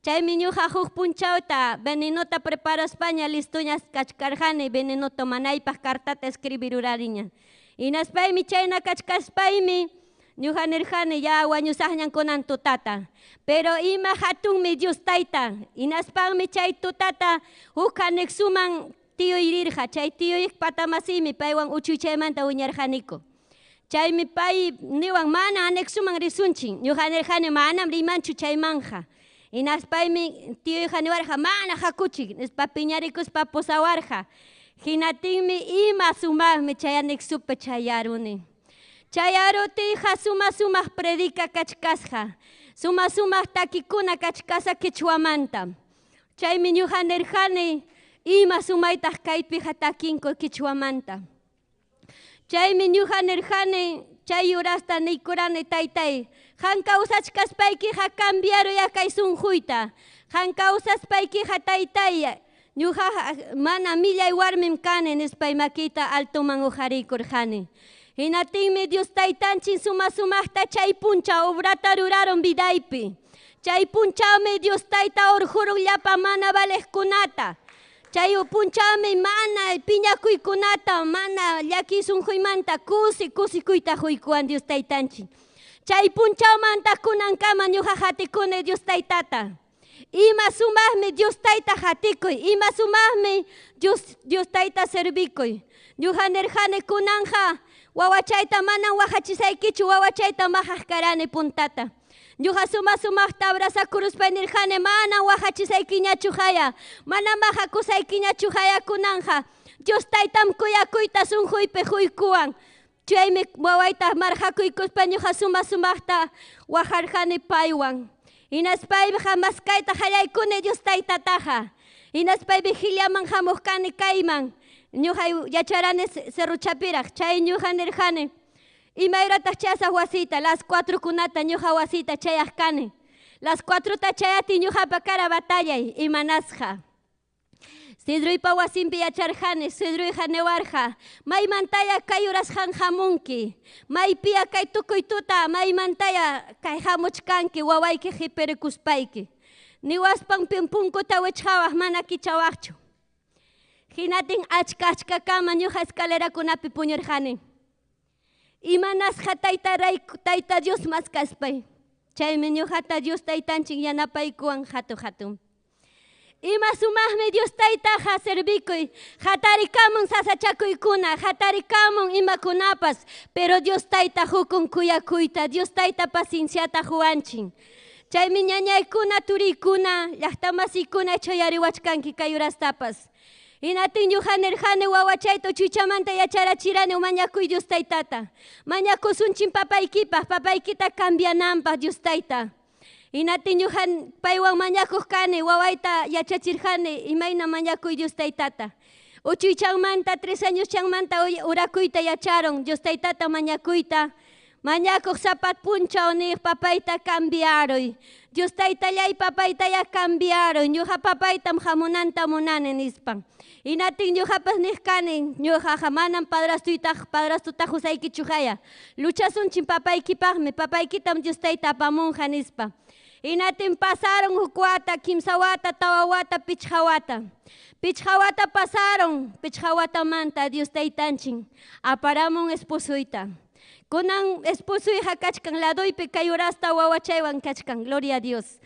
Chaymi ñuqa huk punchawta venenota preparaspaña listuñas kachkarqani venenota manaypaq cartata escribirurariña. Inaspaymi chayna kachkaspaymi ñuqa nirqani ya wañusaqñan kunan tutata. Pero ima hatunmi Dios tayta. Inaspaqmi chay tutata huk anexuman tiyuy rirqa. Chay tiyuy patamasimi paywan uchuy chaymanta wiñarqaniku. Chaymi pay niwan mana anexuman risunchik. Ñuqa nirqani manam rimanchu chaymanja. Inaspaymi tiyuyqa niwarqa mana hakuchik. Nispa piñarikuspa pusawarqa. Hinatinmi ima sumaqmi chay anexupi chayaruni. Chayarutija sumaq predica kachkasqa. Sumaq takikuna kachkasa Quichuamanta. Chaymi ñuqa nirqani ima sumaytaq kaypiqa takinku Quichuamanta. Chaymi ñuqa nirqani chay urasta nikurani taytay. Han kawsachkaspaykiqa cambiaruya kay sunquyta. Han kawsaspaykiqa taytay. Ñuqa mana millay warmim kani nispay makita altuman ujarikurqani. Hinatinmi Dios taytanchik sumaqta chay puncha obrata ruraron vidaypi. Chay punchawmi Dios tayta urjurun llapa mana valeqkunata. Chay punchawmi mana piñakuykunata, mana llaki sunquymanta kusikuyta huykuwan Dios taytanchik. Chay punchawmanta kunankama ñuqa hatikuni Dios taytata. Ima sumaqmi Dios tayta hatikuy, ima sumaqmi Dios tayta servikuy. Ñuqa nirqani kunanja wawachayta manan waqachisaykichu wawachayta maqaq karani puntata. Ñuqa sumaqta abrazakuruspay nirqani manan waqachisaykiñachu haya, manan maqakusaykiñachu haya kunanja. Dios taytam kuyakuyta sunquypi huykuwan. Chaymi wawayta marqakuykuspa ñuqa sumaqta waqarqani paywan. Inaspayqa maskayta hallaykuni Dios taytataqa. Inaspaypi hillaman hamuqkani kayman. Ñuqa yacharani Cerro Chapiraq. Chay ñuqa nirqani imayrataq chasaq wasita, las 4 kunata ñuqa wasita chayaq kani. Las 4ta chayati ñuqapa kara batallay imanasqa. Sidruypa wasimpi yacharqani, Sidruyqa niwarqa, maymantaya kay urasqan hamunki, maypiya kay tukuy tuta, maymantaya kay hamuchkanki, wawayki qhipirikuspayki. Niwaspan punkuta wichqawaq mana kichawaqchu. Hinatin achka kama ñuqa escalerakunapi puñurqani. Imanasqa tayta Dios maskaspay. Chaymi ñuqata Dios taytanchik yanapaykuwan hatun. Ima sumaqmi Dios taytaqa servikuy. Hatarikamun sasachakuykuna, hatarikamun imakunapas. Pero Dios tayta hukun kuyakuyta, Dios tayta pacienciata huanchin. Chaymi ñañaykuna, turiykuna, llaqtamasikuna chayariwachkanki kay urastapas. Hinatin ñuqa nirqani wawachayta uchuychamanta yacharachirani mañakuy Dios taytata. Mañakusunchin papaykita cambiananpaq Dios tayta. Hinatin ñuqa paywan mañakuq kani, wawayta yachachirqani imayna mañakuy Dios taytata. Uchuychanmanta 3 años chanmanta urakuyta yacharon Dios taytata mañakuyta. Mañakuq sapat punchaw niq papayta cambiaroy. Dios taytallay papayta ya cambiaroy. Ñuqa papaytam hamunanta munani nispan. Hinatin ñuqapas niqkani, ñuqaqa manan padrastutaq husaykichu haya. Luchasunchik papaykipaqmi, papaykitam Dios tayta apamunqa nispa. Hinatin pasaron huk wata, kimsa wata, tawa wata, pichqa wata. Pichqa wata pasaron, pichqa watamanta Dios taytanchik aparamun esposuyta. Kunan esposuyqa kachkan laduypi kay urasta wawachaywan kachkan, gloria a Dios.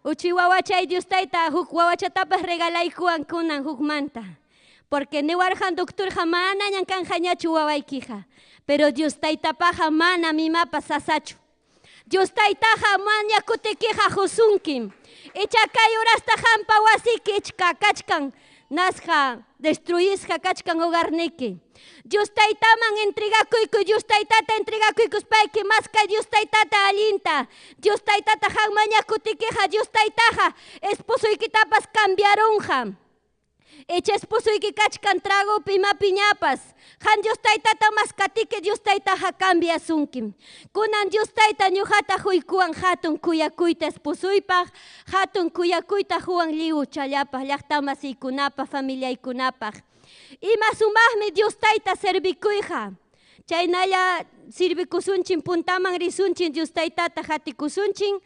Uchuy wawachay Dios tayta huk wawachatapas regalaykuwan kunan hukmanta. Porque niwarqan doctorqa manañan kanjañachu wawaykiqa. Pero Dios taytapaqa mana mimapas sasachu. Dios taytaqa mañakutikiqa husunkim. Icha kay urasta hampa wasiki ichka kachkan. nasja destruyisja kachkan hogarniki. Dios taitaman entregakuyku, Dios taitata entregakuykuspayki maska Dios taitata alinta. Dios taitata hangmañakutikeja, Dios taitaja esposoykitapas cambiarunja. Echa esposoyki kachkan trago pima piñapas. Han Dios taitata maskatike Dios taitaja cambiasunkim. Kunan Dios taita ñuhata huykuan hatun kuyakuyta esposoypaj, hatun kuyakuyta huan liu challapaj, llaqtamasiykunapaj, familiaykunapaj. Ima sumaqmi Dios taita servikuyja. Chaynalla sirvikusunchin puntaman risunchen Dios taitata hatikusunchin.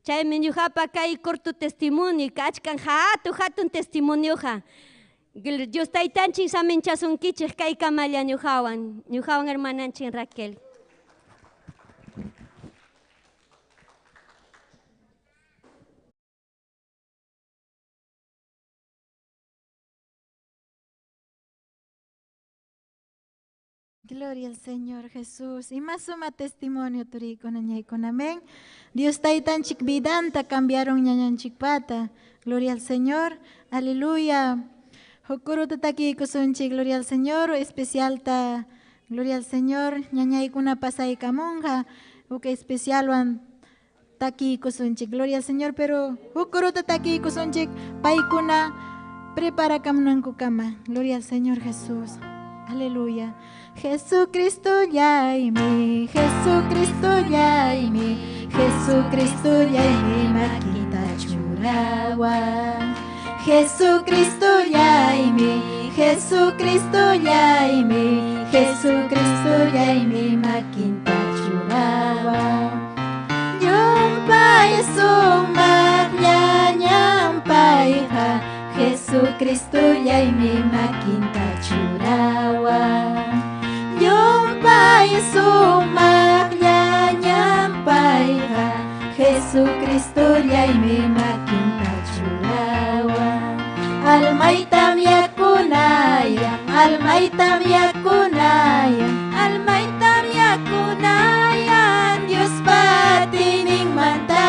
Chaymi ñuqapa kay corto testimonio, kachkan hatun testimonioja. Dios taitanchik saminchasunkichik kay kamalla ñuqawan hermananchin Raquel. Gloria al Señor Jesús. Y más suma testimonio turico con amén. Dios taitanchik vidanta cambiaron ñañanchik pata. Gloria al Señor. Aleluya. Hokuruta taki kusunchik. Gloria al Señor. Especial ta. Gloria al Señor. Ñañaykuna pasay kamonja. Uke especial wan taki kusunchik. Gloria al Señor. Pero hokuruta taki kusunchik. Paykuna prepara kamunanku kama. Gloria al Señor Jesús. Aleluya. Jesucristo yaimi, Jesucristo yaimi, Jesucristo yaimi makita churawan. Jesucristo yaimi, Jesucristo yaimi, Jesucristo yaimi makita churawan. Nyumpay sumak nyanyampai ha, Jesucristo yaimi makita churawan. Nyumpay sumak nyanyampai ha, Jesucristo yaimi makinta churawan. Almaytam yakunaya, almaytam yakunaya, almaytam yakunaya, Dios patining manta.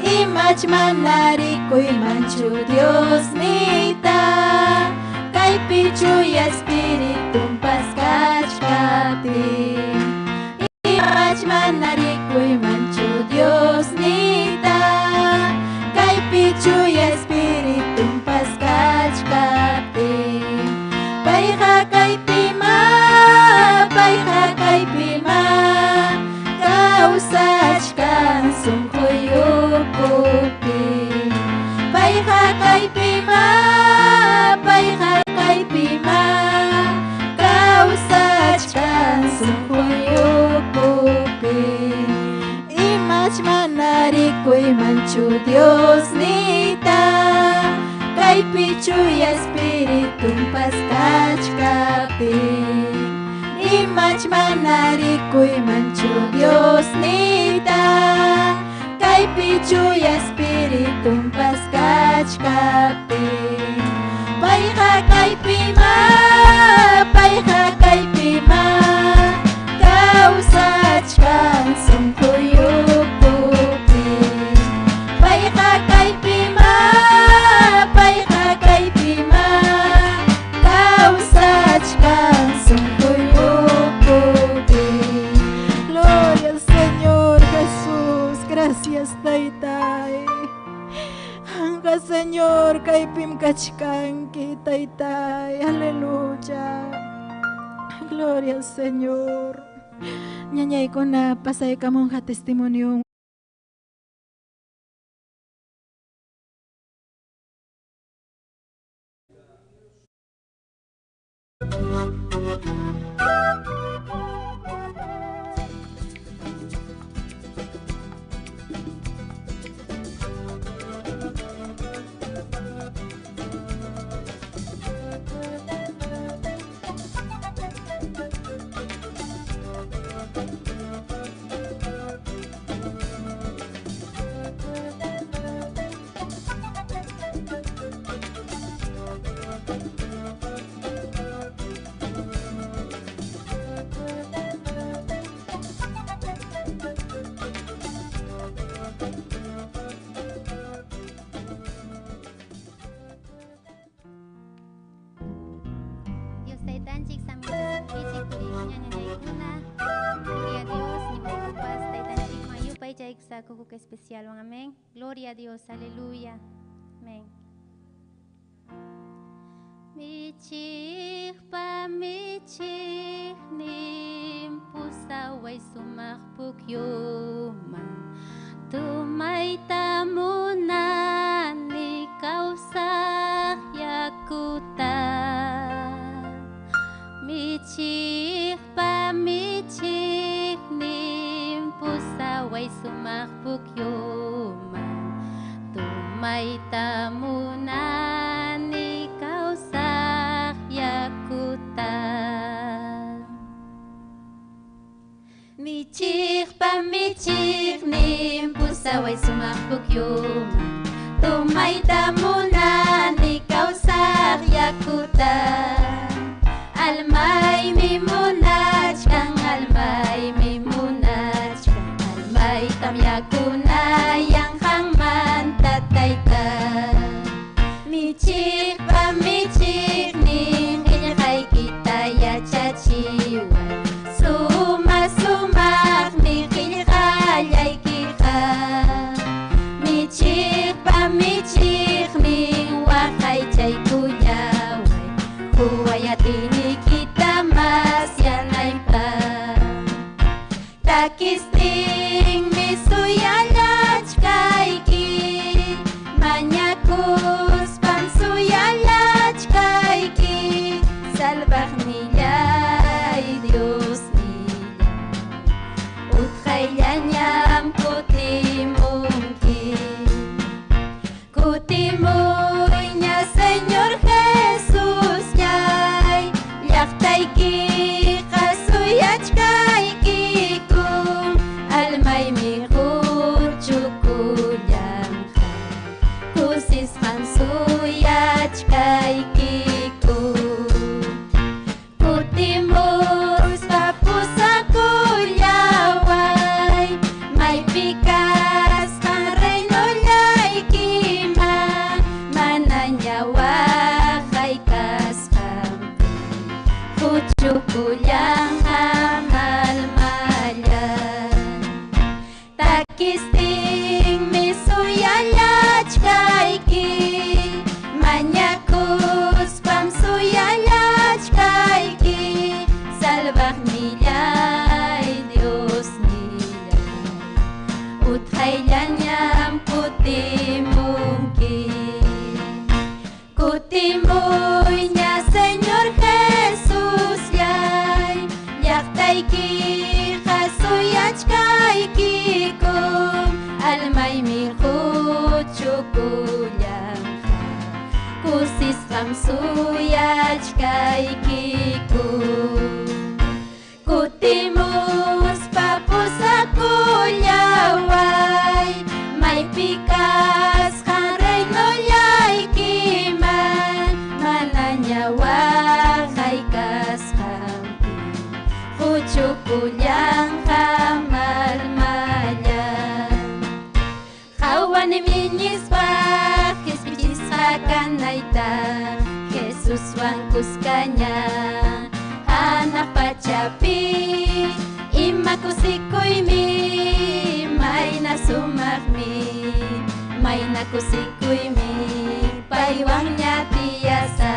Imach manarikoy manchu Dios nita. Kay pichuy espiritum paskachkati. Imach manarikoy manchu Dios nita. Kay pichuy espiritum paskachkati. Payha kay pima, payha kay pima. Kausachkan sungkuyukupi. Payha kay pima, payha kay pima. Kausachkan sungkuyukupi. Imach manarikoy manchu Dios nita. Kay pichuy espiritum paskachkapi. Imach manarikoy manchu Dios nita. Kay pichuy espiritum paskachkapi. Payha kay pima, payha kay pima. Kausachkan sungkuyukupi. Payha kay pima, payha kay pima. Kausachkan sungkuyukupi. Gloria al Señor Jesús. Gracias, Taytay. Hangga Señor kay pimkachkanki, Taytay. Aleluya. Gloria al Señor. Ñañay ko na pasay kamong ha testimonyo. taitanchik saminchasungkichik turikuña ñañaykuna. Gloria a Dios, nimaykupas taitanchik mayupay chayksa kukuk especial wan amén. Gloria a Dios, aleluya. Amén. Michikpa michik nimpusaway sumakpukyuman tumayta muna ni kausak yakuta. Michikpa michik nimpusaway sumakpukyuman tumayta muna ni kausak yakuta. Michikpa michik nimpusaway sumakpukyuman tumayta muna ni kausak yakuta. Almay mimunachkan, almay mimunachkan, almay tamyakuna yang hangman tatayta. Michikpa michik nin iñakay kita yachachiwan sumak ni kiñakallay kika. Michikpa michik nin wakay chay kuyaway huwayatini kita mas yanaypa. Takisting misuyalachkayki mañakus pansuyalachkayki salvajnillay Dios nillay utqayllañam kutimunki. Kutimuyña Señor Jesus ñay llaqtayki qasuyachkaykiku almaymi huchukullanqa kusisqan suyachkaykiku. Kutimuspa pusakullaway maypi kasqan reynollaykiman mana ñawaqay kasqanpi huchukullan amalmallan. Takistin misuyalachkayki mañakuspam suyalachkayki salvajnillay Dios nillay utqayllañam kutimunki. Kutimuyña Señor Jesus llay llaqtayki qasuyachkaykiku almaymi huchukullanqa kusisqam suyachkaykiku. Kutimuspa pusakullaway maypi kasqan reynollaykiman mana ñawaqay kasqanpi huchukullanqa malmallan. Qhawanimiñispaq hisp'ichisqa kanayta Jesuswan kuskaña hanaq pachapi ima kusikuymi mayna sumaqmi mayna kusikuymi paywan ñatiyasa.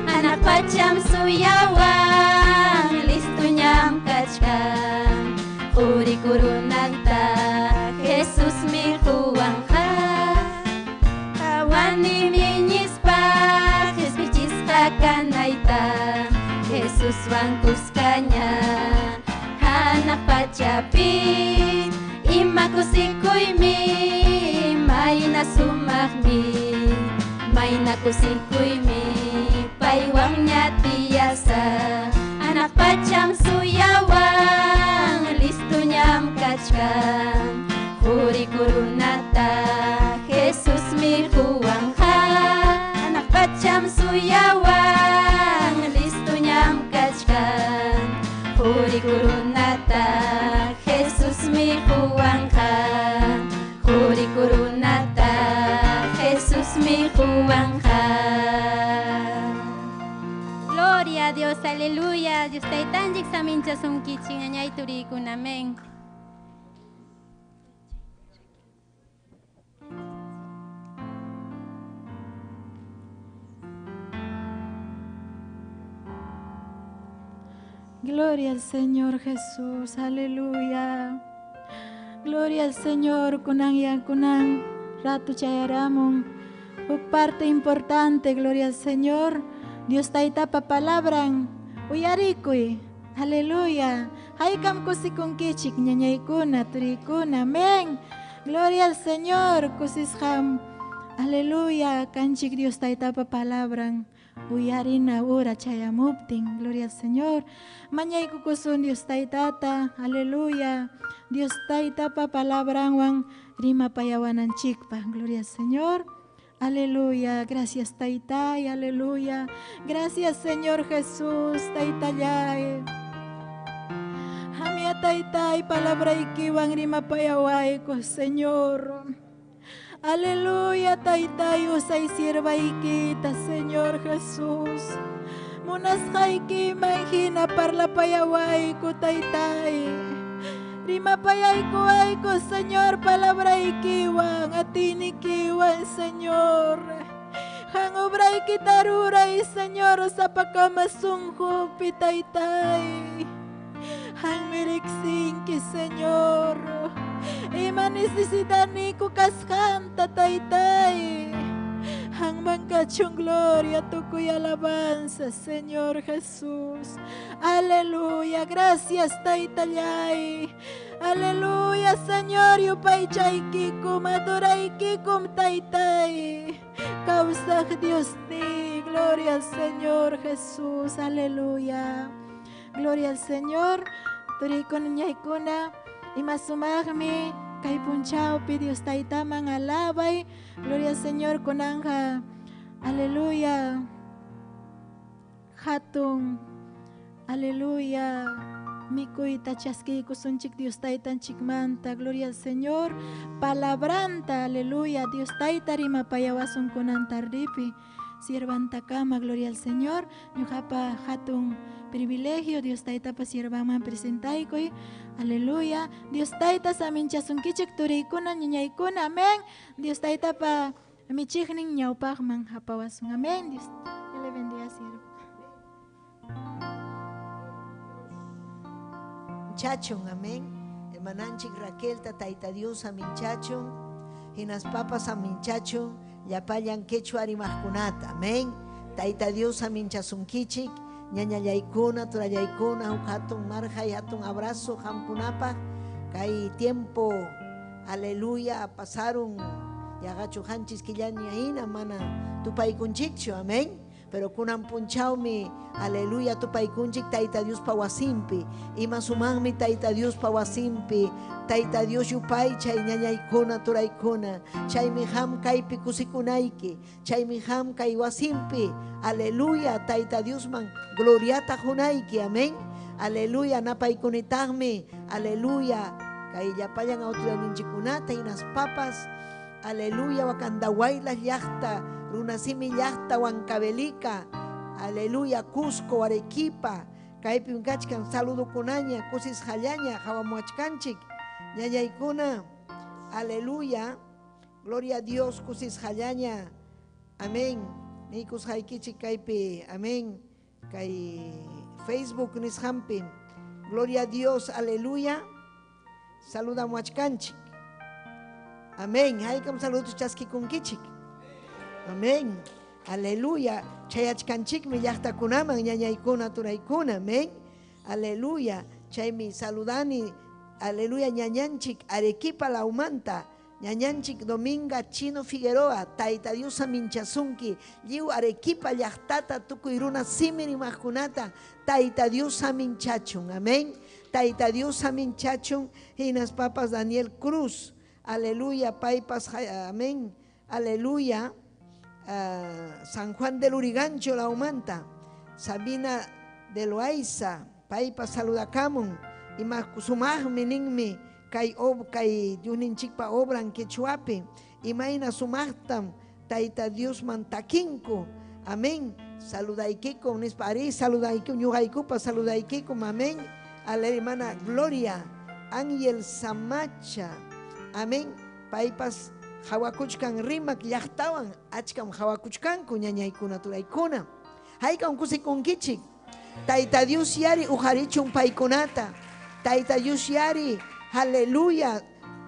Hanaq pacham suyawan listuñam kachkan qurikurunanta Jesusmi huwanqa. Qhawanimiñispaq hisp'ichisqa kanayta Jesuswan kuskaña hanaq pachapi ima kusikuymi mayna sumaqmi mayna kusikuymi paywan ñatiyasa. Hanaq pacham suyawan listuñam kachkan qurikurunata Jesusmi huwanqa. Hanaq pacham suyawan listuñam kachkan qurikurunata Jesusmi huwanqa. Qurikurunata Jesusmi huwanqa. Gloria a Dios, aleluya. Aleluya. Dios taitanjik samincha sumkichik ñañay turikuna. Amén. Gloria al Señor Jesús, aleluya. Gloria al Señor, kunan ya kunan, ratu chayaramon. Parte importante, gloria al Señor. Dios taita pa palabran, uyarikuy, aleluya. Haykam kusikun kichik ñañaykuna, turikuna, amén. Gloria al Señor, kusisham, aleluya. Kanchik Dios taita pa palabran. Uyarina ura chayamuptin, gloria al Señor. Mañay kukusun Dios taitata, aleluya. Dios taita pa palabran rima payawanan chikpa, gloria al Señor. Aleluya, gracias taitay, aleluya. Gracias Señor Jesús, taitayay. Hamia taitay, palabra ikiwan rima payaway ko, Señor. Aleluya, taitay, usay sierva ikita, Señor Jesús. Munas haiki manjina parla payaway ko, taitay. Rima payay ko, Señor, palabra ikiwan, atini kiwan, Señor. Hang obray kitaruray, Señor, sa pagkamasungko, pitaytay. Hang miriksingki, Señor. Ima necesitan ni kukaskan tataytay. Hang mangkachong gloria tukoy alabanza, Señor Jesús. Aleluya, gracias taytayay. Aleluya, Señor, yupay chaykikum, adoraykikum taytay. Causa Dios ti, gloria al Señor Jesús. Aleluya. Gloria al Señor. Turikon ñaykuna. Imasumagmi kay punchao pi Dios taytamang alabay. Gloria al Señor kunanja. Aleluya. Hatong. Aleluya. Mikuy tachaski kusunchik Dios taytan chikmanta. Gloria al Señor. Palabranta. Aleluya. Dios taytarima payawasun kunanta ripi. Siervanta kama. Gloria al Señor. Ñuhapa hatong privilegio. Dios tayta pa siervaman presentaykoy. Aleluya. Dios taita sa amin chasunkichik turaykuna ñañaykuna. Amén. Dios taita pa michikning ñawpakman hapawasun. Amén. Dios le bendiga, siervo. Chachon, amén. Hermananchik Raquel taita Dios amin chachon. Hinas papas amin chachon. Yapayan quechua arimajkunata. Amén. Taita Dios amin chasunkichik. Ñañayaykuna, turayaykuna, hatun marjay, hatun abrazo, hamkunapa, kay tiempo, aleluya, pasaron, yagacho hanchis killañahina, mana, tupaykunchikcho, amén. Pero kunan punchawmi, aleluya, tupaykunchik, taita Dios pawasimpi, ima sumanmi taita Dios pawasimpi, taita Dios yupay, chay ñañaykuna, turaykuna, chay mi ham kaypi kusikunayki, chay mi ham kay wasimpi, aleluya, taita Dios man, gloriata junayki, amén. Aleluya, napaykunitagmi, aleluya, kay yapayan autoridadninchikunata, inas papas, aleluya, wakandawaylas llaqta, runasimi llaqta, Huancavelica, aleluya, Cusco, Arequipa, kaypi unkachkan, saludo kunaña, kusis hallaña, hawamuachkanchik, ñañaykuna, aleluya, gloria a Dios, kusis hallaña, amén. Nikus haikichik kaypi, amén, kay Facebook nis hampin, gloria a Dios, aleluya, saluda muachkanchik, amén, haykam saludos chaskikunkichik, amén, aleluya, chayachkanchik mi llaqtakunaman ñañaykuna turaykuna, amén, aleluya, chaymi saludani, aleluya, ñañanchik Arequipa laumanta, ñañanchik Dominga Chino Figueroa, taita Dios aminchasunki, lliw Arequipa llaqtata tukuy runa simiri majkunata, taita Dios aminchachun, amén, taita Dios aminchachun, hinas papas Daniel Cruz, aleluya, paipas, amén, aleluya, San Juan del Urigancho la Humanta, Sabina de Loaiza, paipas saludakamun, y sumagmi ningmi, kay yuninchikpa obran quechuapi, imayna sumaqtam taita Dios mantaquinco, amén, Saludaikiko, Nespari, saludaikiko, Ñugaikupa, saludaikiko, amén. A la hermana Gloria, Ángel Samacha, amén. Paipas, Hawakuchkan Rimak, Yachtawan, Achkam Hawakuchkan, Kuñañaikuna, Turaikuna. Haika un kusikunkichik. Taita Dios yari, Ujarichun Paikunata. Taita Dios yari, aleluya,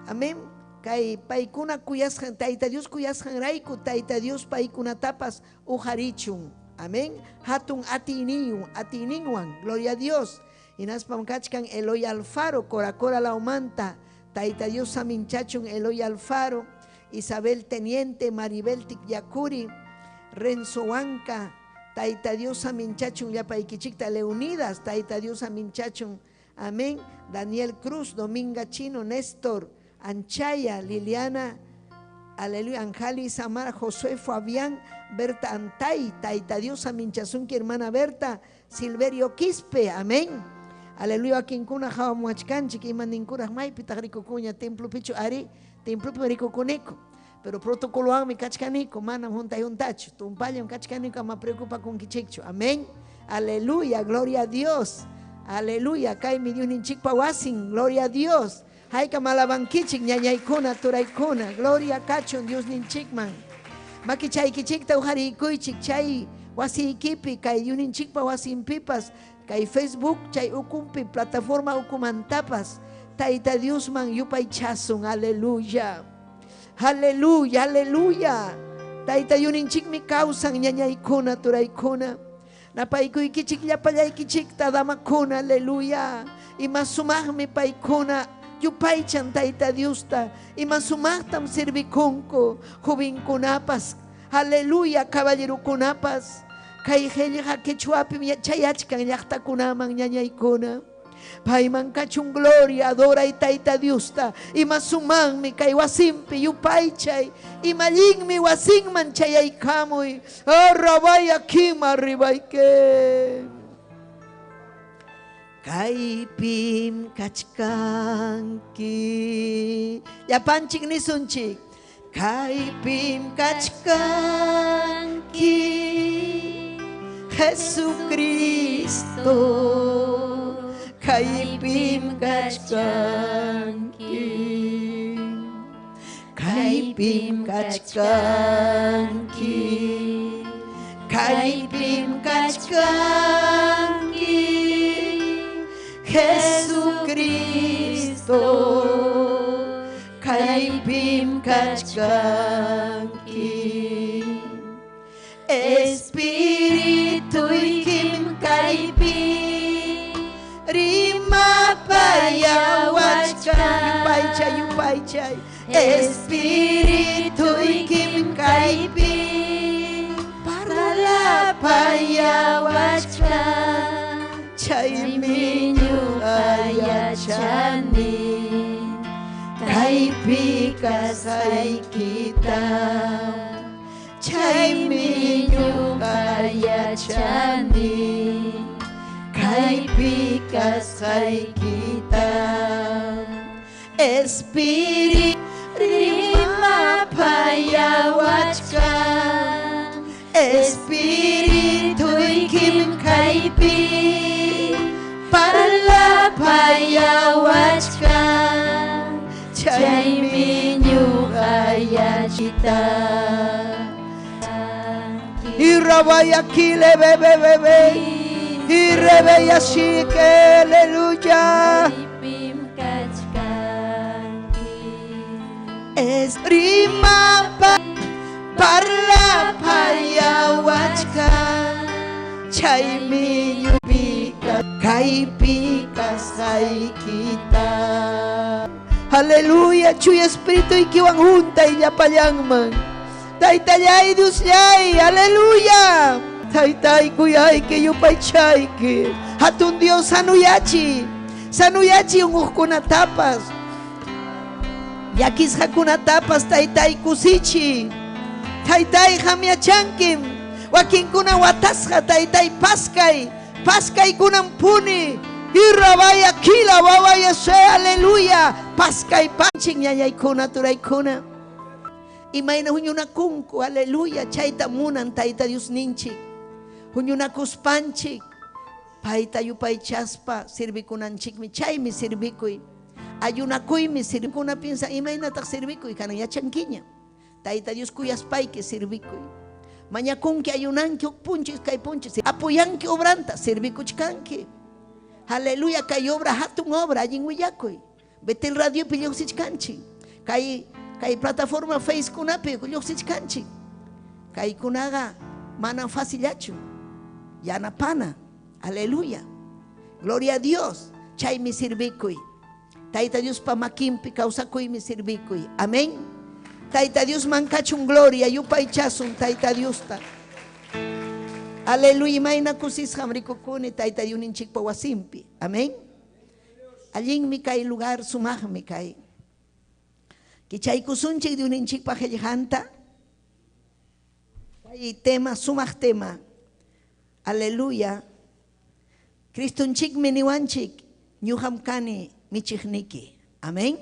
amén. Kay paikuna kuyasjan, Taita Dios kuyasjan raiku, Taita Dios paikuna tapas, Ujarichun. Amén. Hatun atininwan, gloria a Dios. Y naspam kachkan Eloy Alfaro, Cora la Omanta, Taita Dios Saminchachun, Eloy Alfaro, Isabel Teniente, Maribel Tikyakuri, Renzo Huanca, Taita Dios Saminchachun, Yapaikichikta Leonidas, Taita Dios Saminchachun, amén. Daniel Cruz, Dominga Chino, Néstor, Anchaya, Liliana, aleluya, Anjali Samara, Josué Fabián, Berta Antay, Taita Dios Aminchazunki, hermana Berta, Silverio Quispe, amén. Aleluya, Quincuna, Java Muachcanchi, que Manincura, Maipi, Tarico Cuña, Templo Picho Ari, Templo Perico Cunico. Pero protocolo a mi cachcanico, mana junta y un tacho, tumpaya un cachcanico, me preocupa con Kichicho, amén. Aleluya, gloria a Dios. Aleluya, Kai mi Dios Ninchikpa Wasin, gloria a Dios. Haika malabankichik, ñañaikuna, turaikuna, gloria Cachon, Dios Ninchikman. Maki chay kichikta ujari ikuichik, chay wasi ikipi, kay yuninchikpa wasin pipas, kay Facebook, chay ukumpi, plataforma ukumantapas, Taita Dios man yupay chasun, aleluya. Aleluya, aleluya. Taita yuninchik mi causan, ñañaikuna, turaikuna. Napaiku ikichik, yapayay kichik, tadamakuna, aleluya. Y masumah mi paikuna, Yupaichan Taita Diusta, y masumahtam serviconco, joven kunapas, aleluya, caballero kunapas, kaihelja quechuapi, chayachkan yachta kunaman ñañaikuna, paiman cachun gloria, adora y Taita Diusta, y masuman mi kaiwasimpi, yupaichay, y malin mi wasinman chayaykamoy, arrabaya kima ribaike. Kaipim kachkanki, ya panchik ni sunchik. Kaipim kachkanki, Jesucristo. Kaipim kachkanki, Kaipim kachkanki, Kaipim kachkanki. Jesucristo, Kaipim kachkanki, Espíritu Kim Kaipim, Rima Paya Wachkan, Yupaychay, Espíritu Kim Kaipim, Parla Paya Wachkan. Chay minyo ayachani, kay pikas ay kita. Chay minyo ayachani, kay pikas ay kita. Espiritu rima payawachkan, Espiritu kim kaipi. Parla payawachkan, chay minyo ayachita. Irabaya kile bebe bebe, irebeya shike, aleluya. Es rima parla payawachkan, chay minyo Kay pikas ay kita. Aleluya, chuy espíritu y kiwang junta y yapayangman. Taytayay Dios yay, aleluya. Taytay kuyay que yupay chay que. Hatun Dios sanuyachi. Sanuyachi un uskuna tapas. Yakis hakuna tapas taytay kusichi. Taytay hamiachankim. Wakinkuna watasja taytay paskay. Paskay kunampuni, irabaya kila babaya se, aleluya. Paskay panching yayay kuna turay kuna. Imay na hunyuna kunku, aleluya. Chayta munan Taita Dios ninchi. huñunakuspanchik paita yupaychaspa sirvikunanchikmi chaymi sirvikuy ayunakuymi sirvikuna piensa imaynataq sirvikuy kanan yachankiña Tayta Dios kuyaspayki sirvikuy mañakunki ayunanki uk punchis kay punchis apoyanki obranta sirvikuchkanki aleluya kay obra hatun obra allin willakuy Betel radio pi lluqsichkanchik kay plataforma Face kunapi lluqsichkanchik kay kunaga manan facillachu yanapana aleluya gloria a Dios chaymi sirvikuy Tayta Dios pa makinpi kawsakuymi sirvikuy amén Tayta Dios mankachun gloria yupaychasun Tayta Dios ta aleluya mayna kusisqam rikukuni Tayta Dios ninchikpa wasimpi amén allinmi kay lugar sumaqmi kay kichaykusunchik Dios ninchikpa qillqanta kay tema sumaq tema aleluya Cristunchikmi niwanchik ñuqam kani michiqniki amén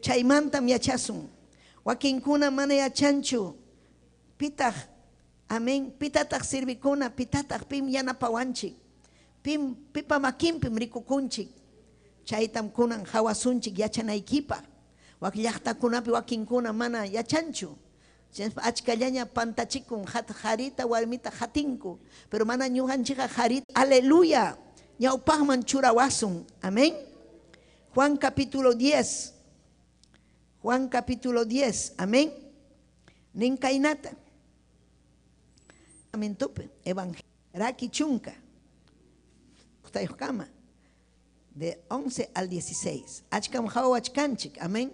chaymantam yachasun wakinkuna mana yachanchu pitaq amén pitataq sirvikuna pitataq pim yanapawanchik pipa makinpim rikukunchik chaytam kunan hawasunchik yachanaykipaq wak llaqtakunapi wakinkuna mana yachanchu achkallaña pantachikun harita warmita hatinku pero mana ñuqanchikqa harita aleluya ñawpaqman churawasun amén Juan capítulo 10 amén nin kaynata amén tupe evangelio raki chunka kama de 11 al 16 achkam hawachkanchik amén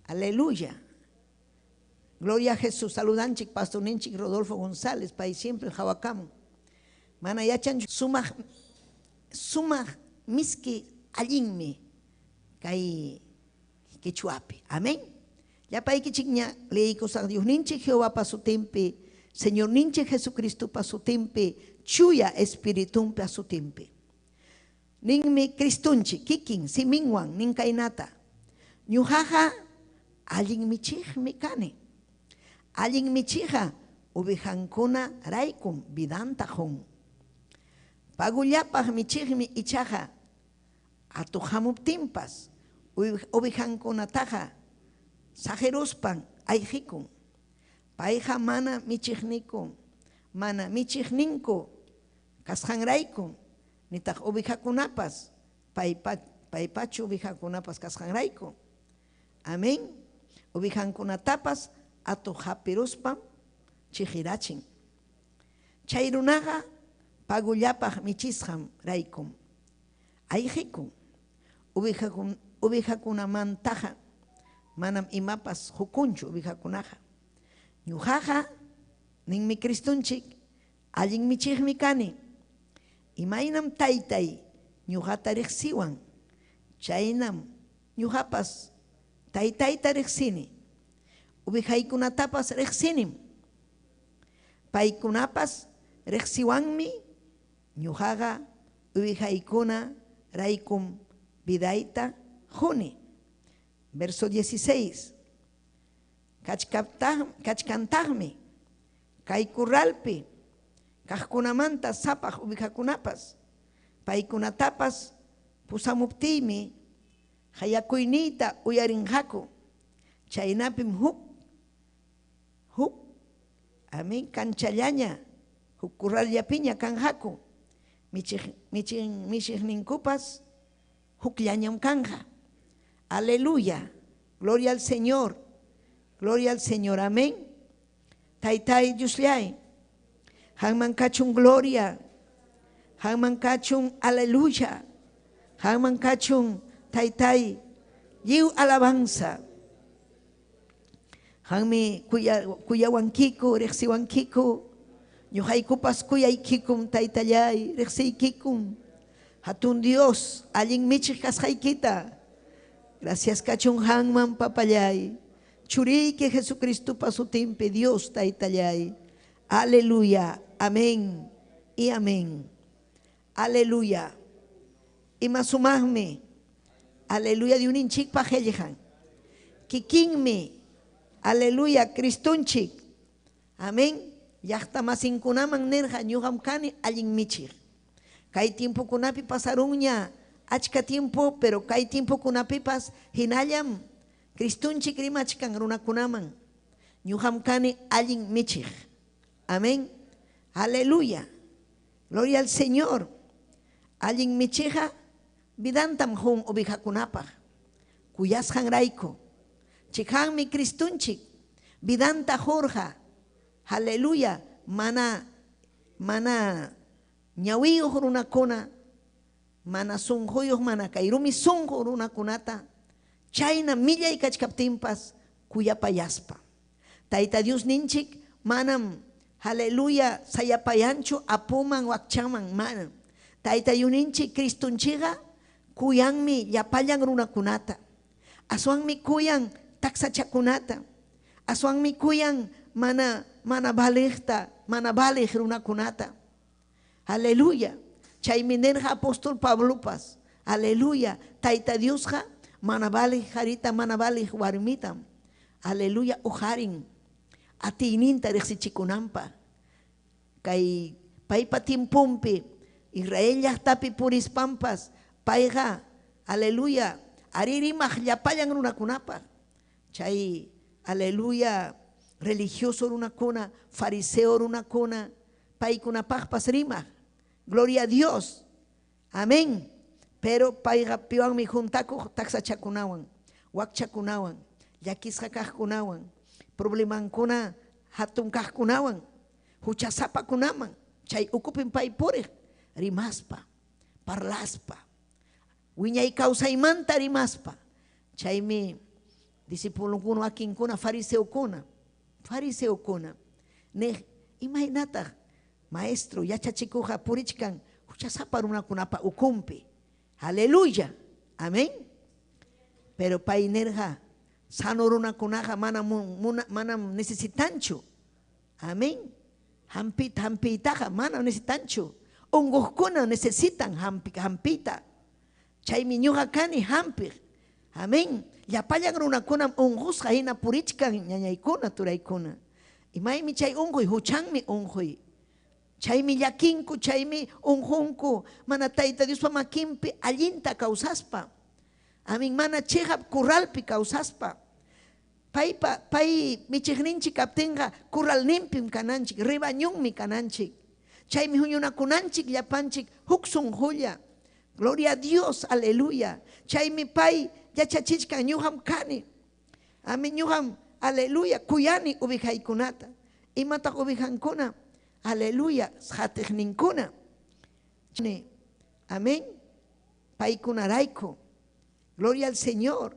aleluya gloria a Jesús saludanchik pastor ninchik Rodolfo González país siempre hawakam mana yachan sumaq miski allinmi kay kichuapi amén llapaykichikña leiykusaq Dios ninchik Jehová pasutimpi Señor ninchik Jesucristo pasutimpi chuya espiritumpi asutimpi ninmi Cristunchik kikin siminwan nin kaynata ñuqaqa allin michiqmi kani allin michiqa ubijankuna raykum vidanta jun pagullapaq michiqmi ichaqa atuqhamuptinpas ubijankunataqa sajeruspan ayqikun payqa mana michiqnikun mana michiqninku kasqanraykun nitaq ubijakunapas paypachu ubijakunapas kasqanrayku amén ubijankunatapas atuqhapiruspan chiqirachin chay runaqa pagullapaq michisqam raykum ayqikun ubijakunamantaqa manam imapas hukunchu ubijakunaqa ñuqaqa ninmi Cristunchik allin michiqmi kani imaynam taytay ñuqata riqsiwan chaynam ñuqapas taytayta riqsini ubijaykunatapas riqsinim paykunapas riqsiwanmi ñuqaqa ubijaykuna raykum vidayta juni verso 16 kachkantaqmi kay kurralpi kaqkunamanta sapaq ubijakunapas paykunatapas pusamuptiymi hayakuyniyta uyarinqaku chaynapim huk amén kanchallaña huk kurralllapiña kanqaku michiqninkupas hukllañam kanja aleluya gloria al Señor amén taytay Diosllay hanman kachun gloria hanman kachun aleluya hanman kachun taytay lliw alabanza hanmi kuyawankiku riqsiwankiku ñuqaykupas kuyaykikum taytallay riqsiykikum hatun Dios allin michiq kasqaykita gracias kachun hanman papallay churiyki Jesucristo pasutimpi Dios taytallay aleluya amén y amén aleluya imasumaqmi aleluya diuninchikpa qillqan kikinmi aleluya Cristunchik amén llaqta masinkunaman nirqa ñuqam kani allin michiq. Kay tiempo kunapi pasaruña achka tiempo, pero kay tiempo kunapipas hinallam Cristunchik rimachkan runakunaman. Ñuqam kani allin michiq. Amén. Aleluya. Gloria al Señor. Allin michiqa vidantam hum ovejakunapaq. Kuyasqan rayku. Chikhanmi Cristunchik vidanta jorja. Aleluya. Mana ñawiyuq runakuna, mana sunquyuq, mana kayrumi sunqu runakunata, chayna millay kachkaptinpas kuyapayaspa. Tayta Dios ninchik manam, aleluya, sayapayanchu apuman wakchaman, manam. Tayta Dios ninchik Cristunchiqa kuyanmi llapallan runakunata, aswanmi kuyan taksachakunata, aswanmi kuyan mana baliq runakunata. Aleluya. Chaymi nerqa apóstol Pablopas. Aleluya. Tayta Diosqa mana baliq harita, mana baliq warmitam. Aleluya. Uharin atiyninta riqsichikunanpaq. Kay paypa tiempumpi Israel llaqtapi purispanpas payqa, aleluya, aririmaq llapallan runakunapaq. Chay, aleluya, religioso runakuna, fariseo runakuna, paykunapaqpas rimaq. Gloria a Dios. Amén. Pero payqa piwanmi juntakuq taksachakunawan, wakchakunawan, llakisqa kaqkunawan, problemankuna hatun kaqkunawan, huchasapakunaman, chay ukupin pay puriq rimaspa, parlaspa, wiñay kawsaymanta rimaspa. Chaymi disipulukuna wakinkuna fariseokuna nih imaynataq maestro yachachikuqa purichkan huchasapa runakunapa ukumpi. Aleluya. Amén. Pero pay nerqa sano runakunaqa manam necesitanchu. Amén. Hampitaqa manam necesitanchu. Unquqkuna necesitan hampita. Chaymi ñuqa kani hampiq. Amén. Llapallan runakunam unqusqa hina purichkan ñañaykuna turaykuna. Imaymi chay unquy huchanmi unquy. Chaymi llakinku, chaymi unqunku, mana Tayta Diospa makinpi allinta kawsaspa. Amén. Mana chihap kurralpi kawsaspa. Pay michiqninchik kaptinqa kurralninpim kananchik, rebañunmi kananchik. Chaymi huñunakunanchik llapanchik huk sunqulla. Gloria a Dios, aleluya. Chaymi pay yachachichkan ñuqam kani. Amén. Ñuqam, aleluya, kuyani ubijaykunata. Imataq ubijankuna, aleluya, qhatiqninkuna. Amén. Paykunarayku. Gloria al Señor.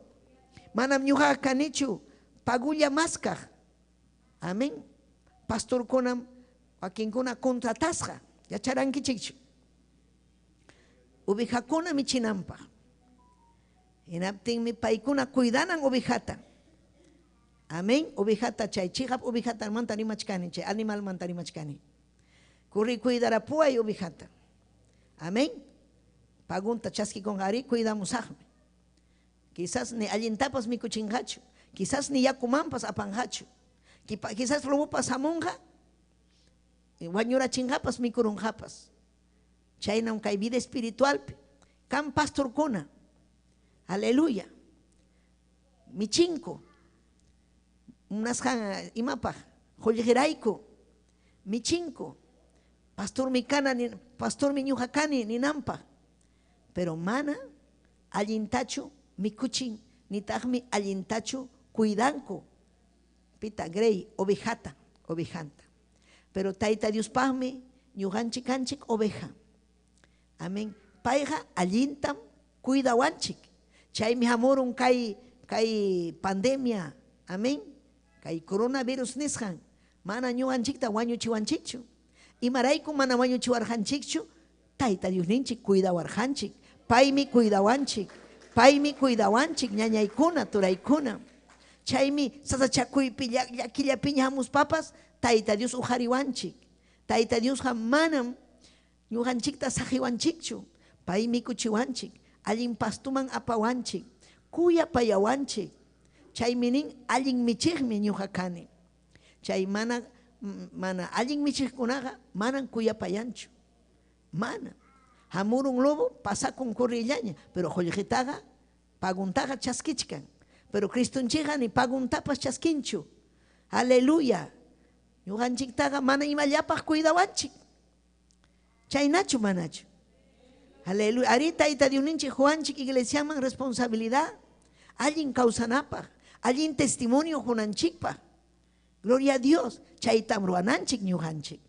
Manam ñuqaqa kanichu pagulla maskaq. Amén. Pastorkunam wakinkuna contratasqa. Yacharankichikchu. Ubijakuna michinanpaq. Hinaptinmi paykuna cuidanan ubijata. Amén. Ubijata chay chihap ubijata manta rimachkani, chay animal manta rimachkani. Kuri cuidarapuay ubijata. Amén. Pagunta chaskikunqari cuidamusaqmi. Quizás ni allintapas mikuchinqachu, quizás ni yakumanpas apanqachu, quizás lobopas hamunqa, wañurachinqapas mikurunqapas. Chaynam kay vida espiritualpi kan pastorkuna. Aleluya. Michinku unasqan imapaq qullqirayku michinku pastor mi ñuqa kani ninanpaq, pero mana allintachu mikuchin nitaqmi allintachu cuidanku pita grey ovejanta. Pero Tayta Diospaqmi ñuqanchik kanchik oveja. Amén. Payqa allintam cuidawanchik. Chaymi hamurun kay pandemia. Amén. Kay coronavirus nisqan mana ñuqanchikta wañuchiwanchikchu. Imarayku mana wañuchiwarqanchikchu, Tayta Dios ninchik cuidawarqanchik. Paymi cuidawanchik ñañaykuna turaykuna. Chaymi sasachakuypi llakillapiña hamuspapas Tayta Dios ujariwanchik. Tayta Diosqa manam ñuqanchikta saqiwanchikchu. Pay mikuchiwanchik, allin pastuman apawanchik, kuyapayawanchik. Chaymi nin allin michiqmi ñuqa kani. Chay mana mana allin michikunaga manan kuyapayanchu. Mana. Hamurun lobo pasa con corrillaña, pero joyjitaga paguntaga chaskichkan. Pero Cristunchiga ni paguntapas chaskinchu. Aleluya. Ñuqanchiktaga mana imallapas cuidawanchik. Chaynachu manachu. Aleluya. Ahorita Tayta Diosninchik Juanchik iglesiaman responsabilidad. Allin kawsanapaq, allin testimonio junanchikpaq. Gloria a Dios. Chaytam ruananchik ñuqanchik.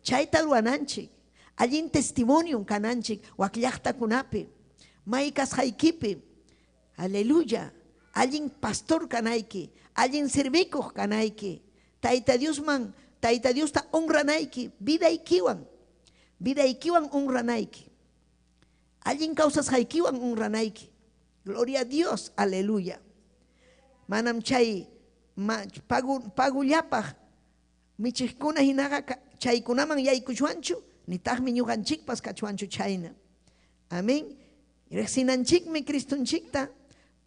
Chayta ruananchik. Allin testimonio kananchik wak llaqtakunapi. May kasqaykipi. Aleluya. Allin pastor kanayki. Allin servikuq kanayki. Tayta Diosta honranayki. Vidaykiwan honranayki. Allin kawsasqaykiwan honranayki. Gloria a Dios, aleluya. Manam chay pagullapaq michiqkuna hinaqa chaykunaman yaykuchwanchu nitaqmi ñuqanchikpas kachwanchu chayna. Amén. Riqsinanchikmi Cristunchikta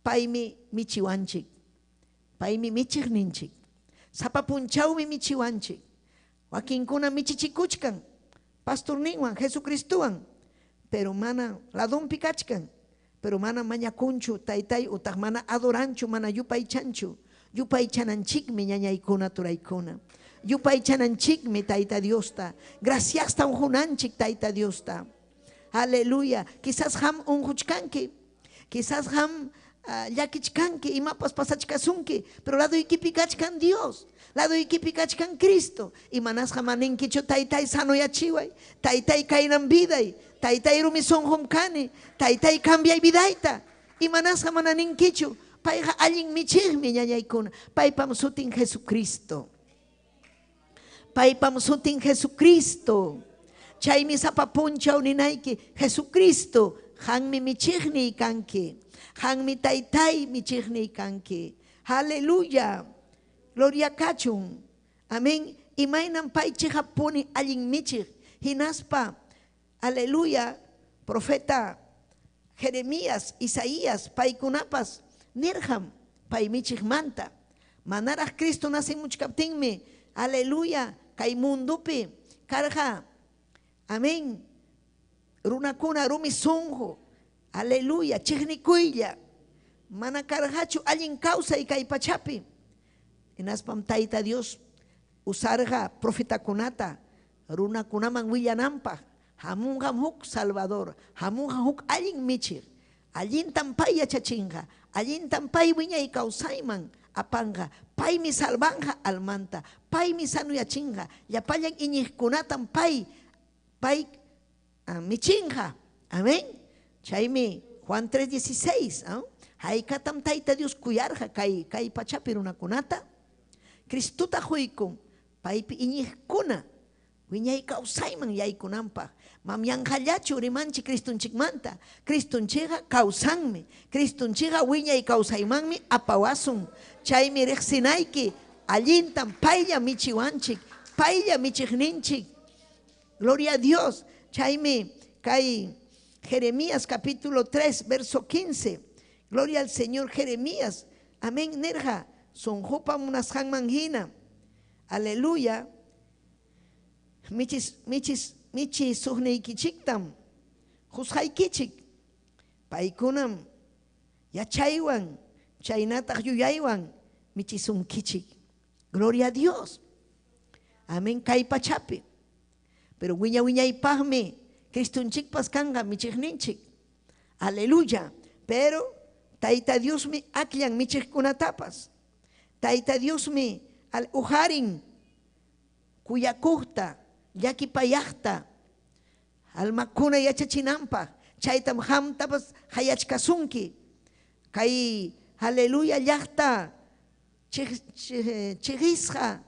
paymi michiwanchik. Paymi michiqninchik. Sapa punchawmi michiwanchik. Wakinkuna michichikuchkan pastorninwan Jesucristuwan. Pero mana ladonpi kachkan. Pero mana mañakunchu taytay utaq mana adoranchu mana yupaychanchu. Yupaychananchikmi ñañaykuna turaykuna. Yupaychananchikmi Tayta Diosta. Gracias tan junanchik Tayta Diosta. Aleluya. Quizás ham unhuchkanki. Quizás ham llakichkanki imapas pasachkasunki. Pero lado ikipi kachkan Dios. Lado ikipi kachkan Cristo. Y manas hamaninkichu taytay sanoyachiway. Taytay kainan viday. Taytay rumisonhom kani. Taytay cambiay vidayta. Y manas hamananinkichu. Payqa allin michiqmi ñañaykuna. Paypam sutin Jesucristo. Paypam sutin Jesucristo. Chaymi sapapunchaw ninayki Jesucristo. Hanmi michiqni kanki. Hanmi taytay michiqni kanki. Aleluya. Gloria kachun. Amén. Imaynan paychiqa puni allin michiq. Hinaspa. Aleluya. Profeta Jeremías, Isaías, paykunapas nirham pay michiqmanta. Manaraq Cristo nace muchkaptinmi. Aleluya. Kay mundupi karqa. Amén. Runakuna rumisunhu. Aleluya. Chiqnikuylla. Mana karqachu allin kawsay kay pachapi. Inaspam Tayta Dios usarqa profetakunata runakunaman willananpaq. Hamunqam huk Salvador. Hamunqam huk allin michiq. Allintam pay yachachinqa. Allintam pay wiñay kawsayman apanqa. Paymi salvanja almanta. Paymi sanuyachinqa. Llapallan iñiqkunatam pay michinqa. Amén. Chaymi Juan 3:16. Haykatam Tayta Dios kuyarqa kay pachapi runakunata. Cristuta huykun. Paypi iñiqkuna. Wiñay kawsayman yaykunanpaq. Mamyanqallachu rimanchi Cristunchikmanta. Cristunchiqa kawsanmi. Cristunchiqa wiñay kawsaymanmi apawasun. Chaymi riqsinayki allintam paylla michiwanchik. Paylla michiqninchik. Gloria a Dios. Chaymi kay Jeremías capítulo 3 verso 15. Gloria al Señor Jeremías. Amén nirqa. Sonjupa munasqanman hina. Aleluya. Michi suqniykichiktam husqaykichik. Paykunam yachaywan chaynataq yuyaywan michisunkichik. Gloria a Dios. Amén kay pachapi. Pero wiñaypaqmi Cristunchikpas kanqa michiqninchik. Aleluya. Pero Tayta Diosmi akllan michiqkunatapas. Tayta Diosmi al uharin kuyakuqta llakipayaqta almakuna yachachinanpaq chaytam hamtapas hayachkasunki kay aleluya llaqta chiqisqa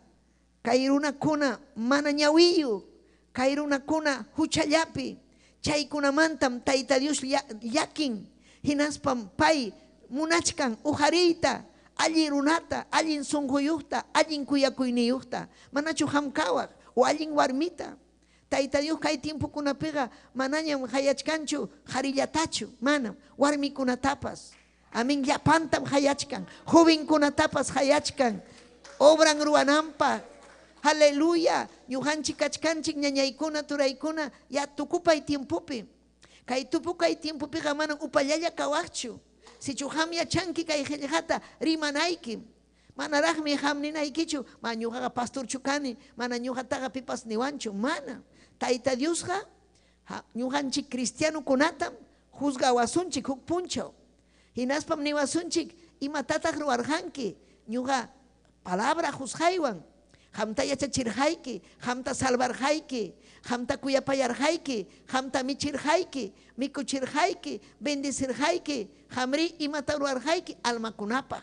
kay runakuna mana ñawiyu kay runakuna huchallapi chaykunamantam Tayta Dios llakin hinaspam pay munachkan uhariyta allin runata, allin sunquyuqta, allin kuyakuyniyuqta, manachu hamkawaq o allin warmita. Tayta Dios kay tiempokunapiqa manañam hayachkanchu harillatachu, manam warmikunatapas. Amén, llapantam hayachkan, jovenkunatapas hayachkan, obran ruwananpaq, Aleluya. Ñujanchik kachkanchik ñañaykuna turaykuna ya tukupay tiempopi. Kay tupukay tiempopi manan upallalla kawaqchu. Si chuham yachanki kay qillqata rimanayki. Manaraqmi hamninaykichu. Ma ñuqaqa pastor chukani. Mana ñuqataqa pipas niwanchu. Mana. Tayta Diosqa ñuqanchik cristiano kunatam juzgawasunchik huk punchaw. Hinaspam niwasunchik imatataq ruwarqanki. Ñuqa palabra juzgaywan. Hamta yachachirqayki, hamta salvarqayki, hamta kuyapayarqayki, hamta michirqayki, mikuchirqayki, bendecirqayki, hamri imata ruwarqayki almakunapaq.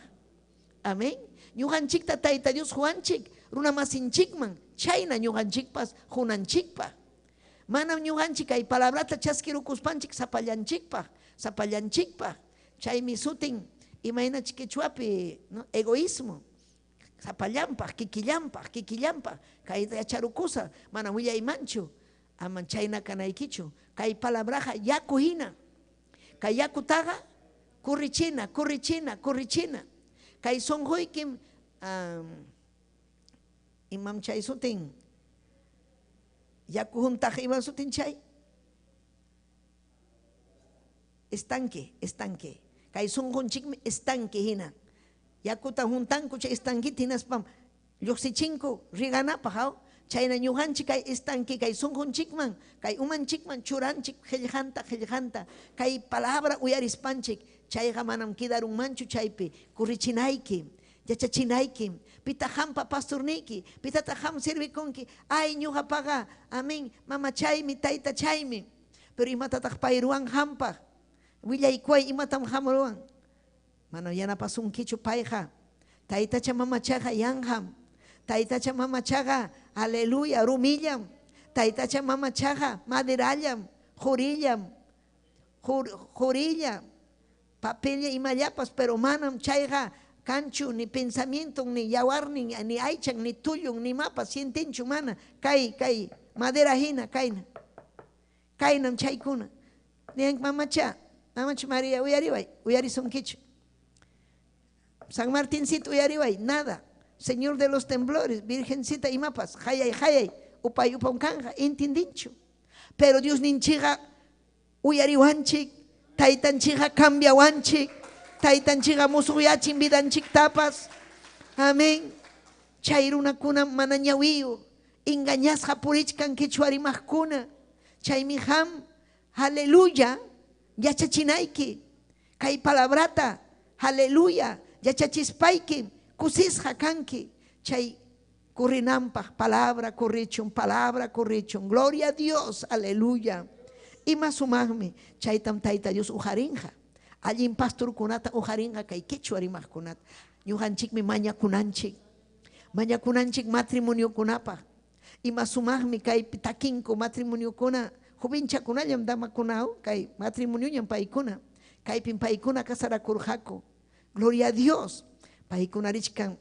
Amén. Ñuqanchikta Tayta Dios juanchik, runa masinchikman, chayna ñuqanchikpas junanchikpaq. Manam ñuqanchik kay palabrata chaskirukuspanchik sapallanchikpaq. Chaymi sutin imaynachik quechuapi, ¿no? Egoísmo. Sapallampak, kikillampak, kay yacharukusa, mana willaymanchu, aman chayna kanaykichu. Kay palabraja yaku hina, kay yakutaga kurrichina. Kay sonjuykim imam chay sutin, yaku juntaja imam sutin chay, estanque, kay sonjunchikmi estanque hina. Yakuta juntanku chay estanquita hinaspam lluqsichinku riganapaq chayna ñuqanchik kay estanque kay sunqunchikman kay umanchikman churanchik qillqanta kay palabra uyarispanchik chayqa manam kidarunmanchu chaypi kurrichinayki yachachinayki pita hampa pastorniki pitata ham sirvikunki ay ñuqapaqa amén mama chaymi tayta chaymi pero imatataq pay ruwan hampaq willaykuay imatam ham ruwan. Mana yanapasunkichu payqa taytacha mamachaqa yanham taytacha mamachaqa aleluya rumillam taytacha mamachaqa maderallam jurillam papilla imallapas pero manam chayqa kanchu ni pensamiento ni yawarnin ni aychan ni tullun ni mapas sientinchu mana kay madera hina kaynam chaykuna niyan mamacha María uyarisunkichu San Martincito uyariway, nada. Señor de los temblores, Virgencita y mapas, hayay, upay upankanja, entendincho. Pero Dios ninchiga uyariwanchik, taytanchiga cambiawanchik, taytanchiga musuyachin vidanchik tapas. Amén. Chayruna kuna manañawiyu, engañasja purichkan kichuarimajkuna, chaymiham, aleluya, yachachinayki, kay palabrata, aleluya. Yachachispayki, kusisqa kanki, chay kurrinampaq palabra kurrichun, gloria a Dios, aleluya. Ima sumaqmi, chaytam tayta Dios ujarinqa, allin pastorkunata ujarinqa kay quechua rimaqkunata, ñuqanchikmi mañakunanchik matrimoniokunapaq, ima sumaqmi kay takinku matrimoniokuna, jovenchakunallam damakunaw, kay matrimonioñam paykuna, kaypin paykuna kasarakurqaku. Gloria a Dios. Paikunarichkan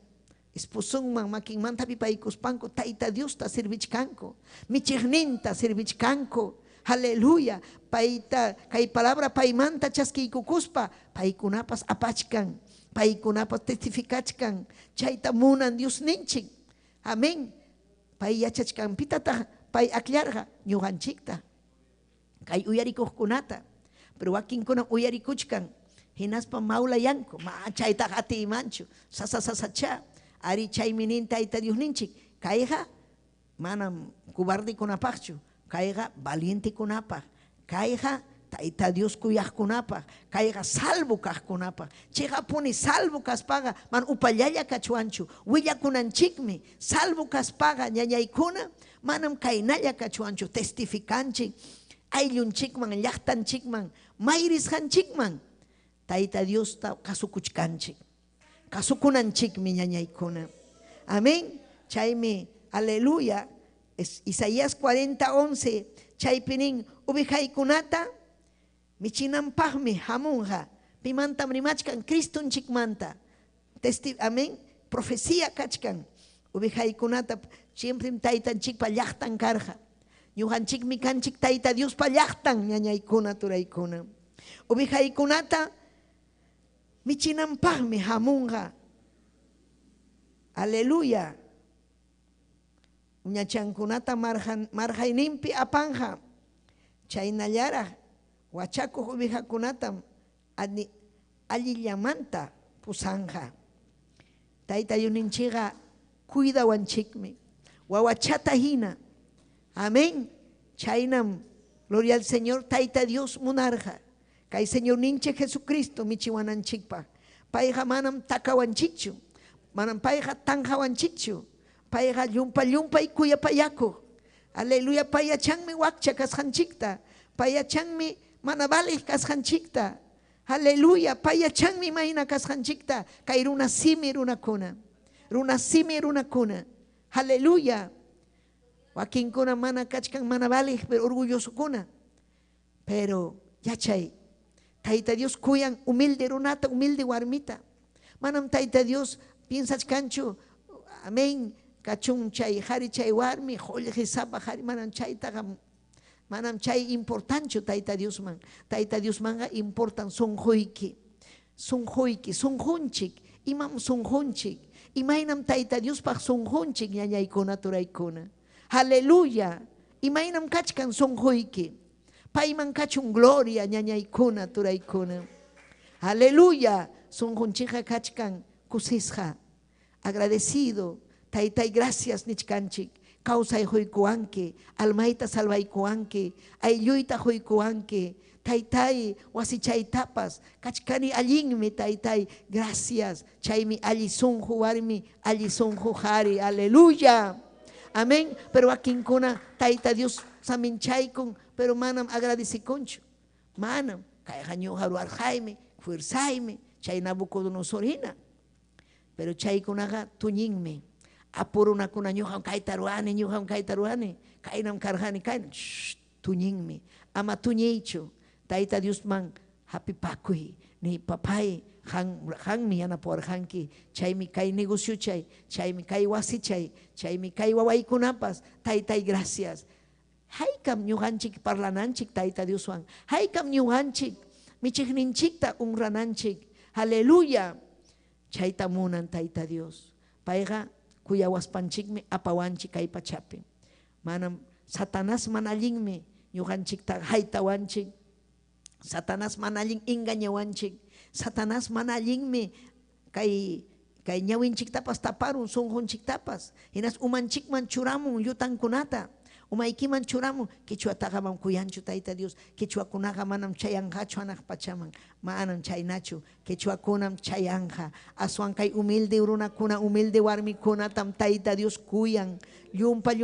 esposunman makinmantapi paikuspanku tayta Diosta sirvichkanku. Michigninta sirvichkanku. Aleluya. Paita kay palabra paimanta chaskiykukuspa paikunapas apachkan. Paikunapas testificachkan. Chayta munan Dios ninchik. Amén. Pai yachachkan pitata pai aklarga ñuqanchikta. Kay uyarikuqkunata. Pero wakinkuna uyarikuchkan. Hinaspa maula yanko, chayta hati manchu, sasasasacha, ari chayminin tayta Dios ninchik, kayqa manam kubardi kunapaqchu, kayqa valiente kunapaq, kayqa tayta Dios kuyaqkunapaq, kayqa salvo kaqkunapaq, chayqa puni salvo kaspaqa man upallalla kachuanchu, willakunanchikmi, salvo kaspaqa ñañaykuna manam kaynalla kachuanchu, testificanchik, ayllunchikman, llaqtanchikman, mayrisqanchikman. Tayta Dios ta kasukuchkanchik, kasukunanchikmi ñañaykuna. Amén. Chaymi, aleluya. Isaías 40:11. Chaypinin ubijaykunata michinanpaqmi hamunqa. Pimantam rimachkan Cristonchikmanta. Amén. Profecía kachkan. Ubijaykunata siempre taytanchikpa llaqtan karqa. Ñuqanchikmi kanchik tayta Diospa llaqtan ñañaykuna turaykuna. Ubijaykunata michinanpaqmi hamunqa. Aleluya. uñachankunata marjaynimpi apanja. Chaynallara huachakuq uwihakunatam allillamanta pusanja. Tayta Diosninchikqa cuidawanchikmi, wawachata hina. Amén. Chaynam, gloria al Señor, Tayta Dios munarja. Kay Señor ninche Jesucristo michiwananchikpa. Payqa manam takawanchikchu, manam payqa tanjawanchikchu. Payqa llumpa kuyapayakuq. Aleluya, payachanmi wakcha kasqanchikta. Payachanmi mana baliq kasqanchikta. Aleluya, payachanmi mayna kasqanchikta. Kay runasimi runakuna. Runasimi runakuna. Aleluya. Wakinkuna mana kachkan mana baliq, pero orgullosukuna. Pero yachay, Tayta Dios kuyan humilde runata, humilde warmita. Manam Tayta Dios piensas kanchu, amén. Kachun chay hari chay warmi, jolle sapa hari manam chay tagam. Manam chay importancho Tayta Dios man. Tayta Dios manga importan sunjuiki. Sunjunchik. Imam sunjunchik. Imainam Tayta Dios pa sunjunchik ñañaykuna turaykuna. Aleluya. Imainam kachkan sunjuiki. Paiman kachun gloria ñañaykuna turaykuna. Aleluya. Sunjunchika kachkan kusisja. Agradecido. Taytay gracias nichkanchik. Kausay huykuanke, almaita salvaykuanke, aylluita huykuanke. Taytay wasichaytapas, kachkani allinmi Taytay, gracias. Chaymi allisunju warmi, allisunju hari, aleluya. Amén. Pero akinkuna Tayta Dios saminchaykun, pero manam agradecikunchu. Manam, kayqa ñuqa ruwarjaymi, fuerzaymi, chay Nabucodonosorina. Pero chaykunaqa tuñinmi. Apuruna kuna ñuqam kayta ruani, kaynam karjani kaynam, tuñinmi. Ama tuñiychu, Tayta Dios man hapipakuy, ni papay, hanmi yanapuwarjanki, chaymi kay negocio chay, chaymi kay wasi chay, chaymi kay wawaykunapas, Taytay gracias. Haykam ñuqanchik parlananchik Tayta Dios wan, haykam ñuqanchik michiqninchikta unrananchik, aleluya. Chayta munan Tayta Dios. Payqa kuyawaspanchikmi apawanchik kay pachapi. Manam Satanás manallinmi ñuqanchikta haytawanchik. Satanás manallin engañawanchik. Satanás manallinmi kay ñawinchiktapas taparun sunqunchiktapas. Hinas umanchikman churamun yutankunata. Umaykiman churamun kichwataqa manam kuyanchu Tayta Dios. Kichwakunaqa manam chayanqachu hanaq pachaman. Manam chaynachu. Kichwakunam chayanja. Aswan kay humilde runakuna, humilde warmikunatam Tayta Dios kuyan. Llumpa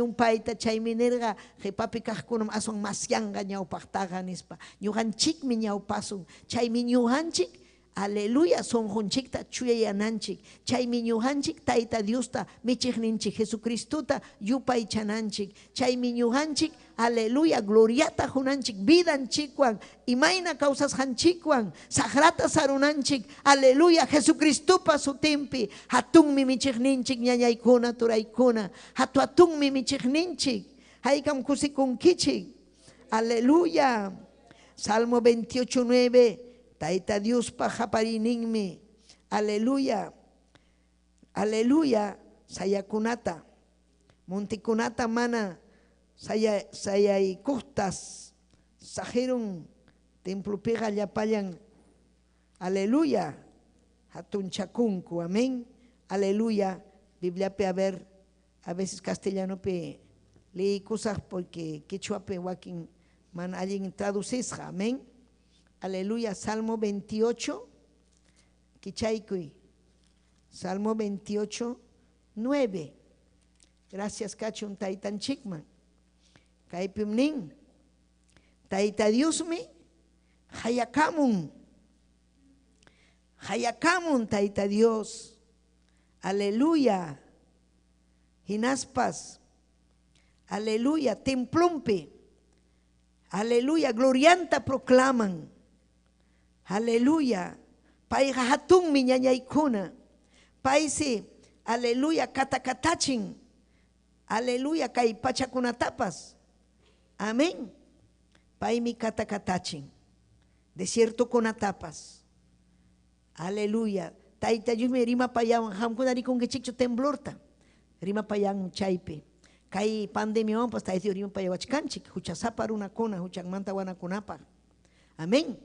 chaymi nirqa qipapi kaqkunam aswan masyanga ñawpaqtaqa nispa. Ñuqanchikmi ñawpasun. Chaymi ñuqanchik aleluya, sonjunchikta chuyayananchik. Chaymi ñuqanchik Tayta Diosta michiqninchik Jesucristuta yupaychananchik. Chaymi ñuqanchik aleluya, gloriata junanchik, vidanchikwan, imayna kawsasqanchikwan, sagrata sarunanchik, aleluya, Jesucristupa sutinpi, hatunmi michiqninchik ñañaykuna turaykuna, hatunmi michiqninchik, haykam kusikunkichik, aleluya. Salmo 28:9. Tayta Dios pa japarininmi, aleluya, aleluya, sayakunata, montikunata mana sayaykustas, sajerun templopiqa llapayan, aleluya, hatunchakunku, amén, aleluya. Bibliape a veces castellanope leí cosas porque quechuape wakin man alguien traducisja, amén. Aleluya, Salmo 28, kichaykuy. Salmo 28:9. Gracias, kachun taytanchikman. Kaypimnin. Tayta Diosmi, hayakamun. Hayakamun, Tayta Dios. Aleluya. Hinaspas. Aleluya, templumpe. Aleluya, glorianta proclaman. Aleluya. Payqa hatunmi ñañaykuna. Paysi, aleluya, katakatachin. Aleluya, kay pachakunatapas. Amén. Paymi katakatachin. Desierto kunatapas. Aleluya. Tayta Dios me rima payawan hamkuna rikunkichikchu temblorta. Rima payan chaype. Kai pandemia wampas tayo rin pa yawachkanchik, hucha sapar una kuna, hucha manta wana kunapa. Amén.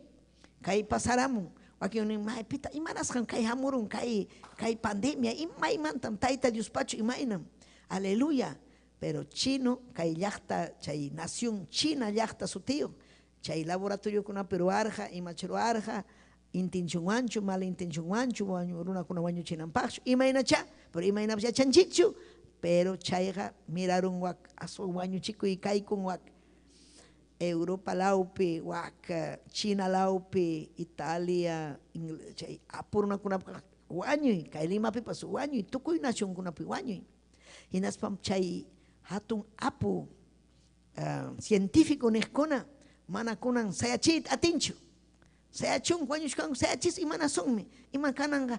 Kai pasaramu, wakin may pita imanas kan kai hamurun kai pandemia imay mantam taita Dios pacho imainam. Aleluya. Pero chino kai llakta chay nación China llakta su tío. Chay laboratorio kuna pero arja imachero arja intention wanchu mal intention wanchu wanyu una kuna wanyu chinampacho imaina cha pero imaina cha chanchichu. Pero chayga miraron wak aso wanyu chico y kai con wak Europa laupe wak China laupe Italia chay apurna kuna wanyu kai lima pe pasu wanyu tukuy nación kuna pe wanyu hinas pam chay hatun apu científico neskona mana kunan saya chit atinchu saya chung wanyu kan saya chis imana sonme iman kananga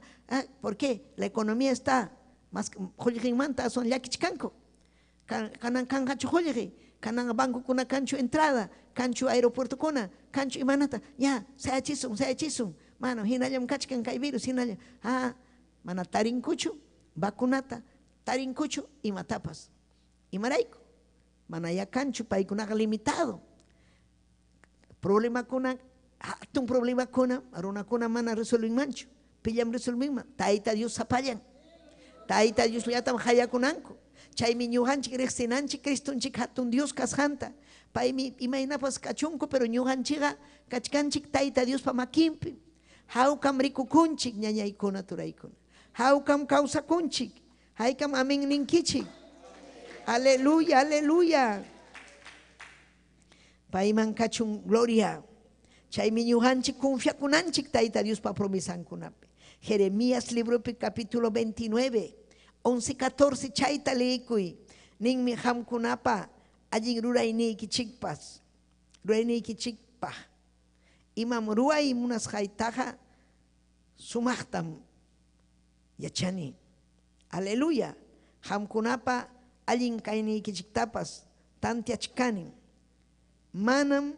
¿por qué? La economía está mas hoy manta son yakichkanko kanan kanga chuhoye kanan banco kuna cancho entrada cancho aeropuerto kuna cancho imanata ya saya chisum mano hinayam kachkan kai virus hinayam mana tarin kuchu vacunata tarin kuchu y matapas y maraiko mana ya cancho paikuna limitado problema kuna hatun problema kuna aruna kuna mana resolving mancho pillam resolving taita Dios sapayan taita Dios liatam haya kunanko chay mi ñuhanchik rexenanchik Cristonchik hatun Dios kasjanta pay mi imaynapas kachunko pero ñuhanchiga kachkanchik taita Dios pamakimpi haukam rikukunchik ñañaykuna turaykuna haukam kawsakunchik haykam amen ninkichik aleluya aleluya payman kachun gloria chay mi ñuhanchik confiakunanchik taita Dios pa promisankunapi Jeremías libro capítulo 29 11-14 chaita leikuy ning mi hamkunapa allin rurayni kichikpas imam ruay munas haytaja sumaqtam yachani aleluya hamkunapa allin kayni kichiktapas tantiachkani manam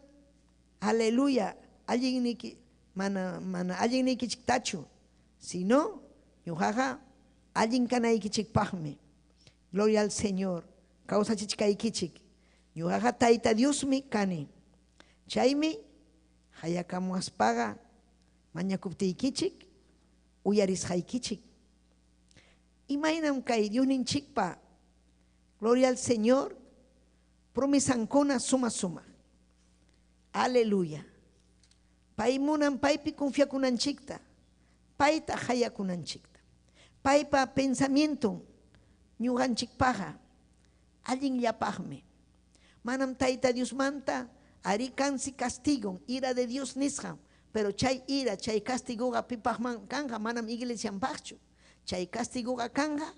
aleluya allin niki mana allin niki kichiktachu sino ñujaja allin kanay kichikpajme gloria al Señor causa chichkay kichik ñujaja taita Dios mi kani chaymi hayakamuaspaga mañakuptiy kichik uyarisjay kichik imaynam kay Dios ninchikpa gloria al Señor promisankuna suma aleluya paymunan paypi confiakunanchikta payta hayakunanchikta paypa pensamiento ñuqanchikpaqa allin llapaqmi manam tayta Dios manta ari kansi castigo ira de Dios nisqa pero chay ira chay castigoqa pipaqman kanga manam iglesianpaqchu chay castigoqa kanga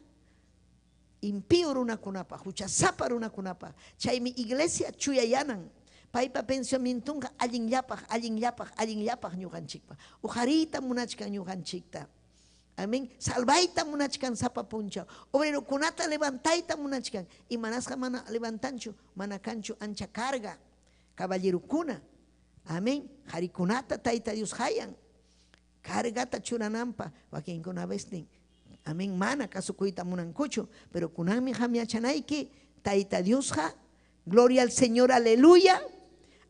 impío runakunapa huchasapa runakunapa chaymi iglesia chuyayanan paypa pensamientunqa allin llapaq ñuqanchikpa ujarita munachkan ñuqanchikta amén salvayta munachkan sapa puncha obrero kunata levantayta munachkan y manasqa mana levantanchu mana kanchu ancha carga caballero kuna amén harikunata tayta Dios hayan cargata churanampa wakinkuna vestin amén mana kasukuyta munankuchu pero kunanmi hamiachanayki tayta Dios ha gloria al Señor aleluya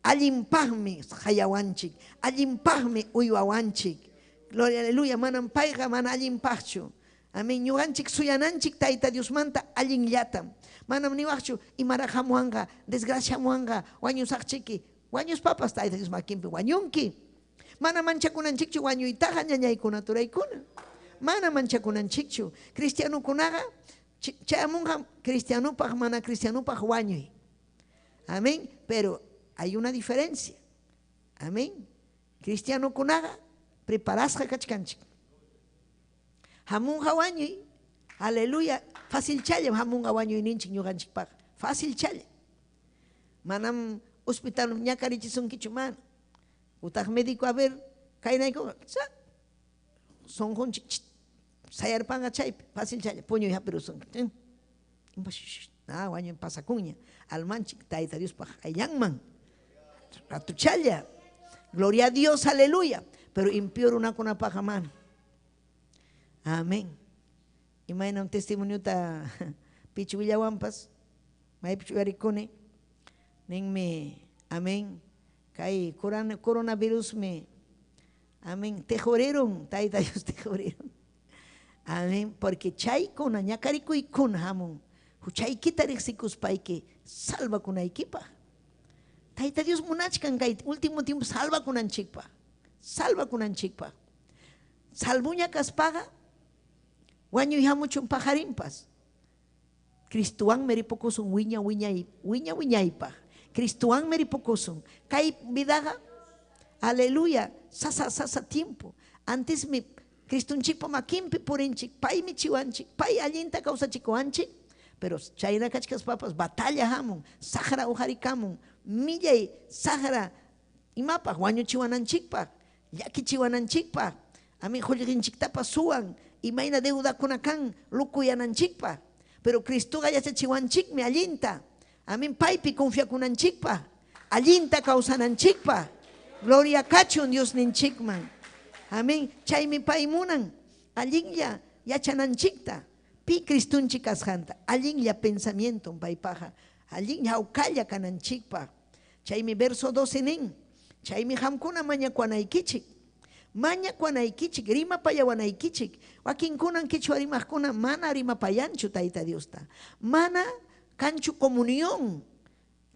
allimpaqmi hayawanchik allimpaqmi uywawanchik gloria aleluya manam payqa mana allimpaqchu amén ñuqanchik suyananchik tayta Dios manta allinllatam manam niwaqchu imara hamuanga desgraciamuanga wañusaqchiki wañuspapas tayta Dios makinpi wañunki mana manchakunanchikchu wañuytaqa ñañaykuna turaykuna mana manchakunanchikchu cristianukunaqa chayamunqa cristianupaq mana cristianupaq wañuy amén pero hay una diferencia amén cristianukunaqa preparasqa kachkanchik hamunqa wañuy aleluya fácil challam hamunqa wañuy ninchik ñuqanchikpaq fácil challa manam hospital ñakarichisunkichu mana utaq médico a ver kaynaykuqa sonqunchik sayarpanqa chaypi fácil challa puñuy hapirusunqa wañuy pasakuña almanchik tayta Diospaq ayllanman ratuchalla gloria a Dios aleluya pero impío runakunapaqa mana amén imayna un testimonio ta pichu Villawanpas Maipichu yarikuni. Ning me, amén. Kai coronavirus me, amén. Te joreron, taita Dios te joreron. Amén. Porque chay kuna, ñakariku y kun hamun. Huchay kitarixicus paike, salva kuna equipa. Taita Dios munachkan kai, último tiempo salva kunan chikpa. Salva kunan chikpa. Salvuña kaspaga, guaño y mucho pajarimpas. Cristuan meripocosun, wiña, Cristuan meripocosun. Kai vidaga, aleluya, sasa tiempo. Antes me, Cristun chico maquimpe por enchik, pai mi chiwanchik, pai allinta causa chico anchik. Pero chaina cachicas papas, batalla hamon, Sahara ujaricamun, millay, Sahara, imapa, guaño chiwananchikpa, yaki chiwananchikpa. A mí joligin chictapa suan, y maina deuda kunakan, lukuyananchikpa. Pero Cristo gaya se chiwanchik me allinta. A mí paipi confía kunanchikpa. Allinta causananchikpa. Gloria cachun Dios ninchikman. Amén. Chay mi paimunan. Allinya yachananchikta. Pi Cristun chicas janta. Allinya pensamiento paipaja. Allinya ukalla kananchikpa. Chay mi verso 12 nin. Chay mi hamkuna maña kuanaikichik. Maña kuanaikichik, rima paya wanaikichik. Wakin kunan kichwa rima kuna mana rima payanchu taita Dios ta. Mana kanchu comunión.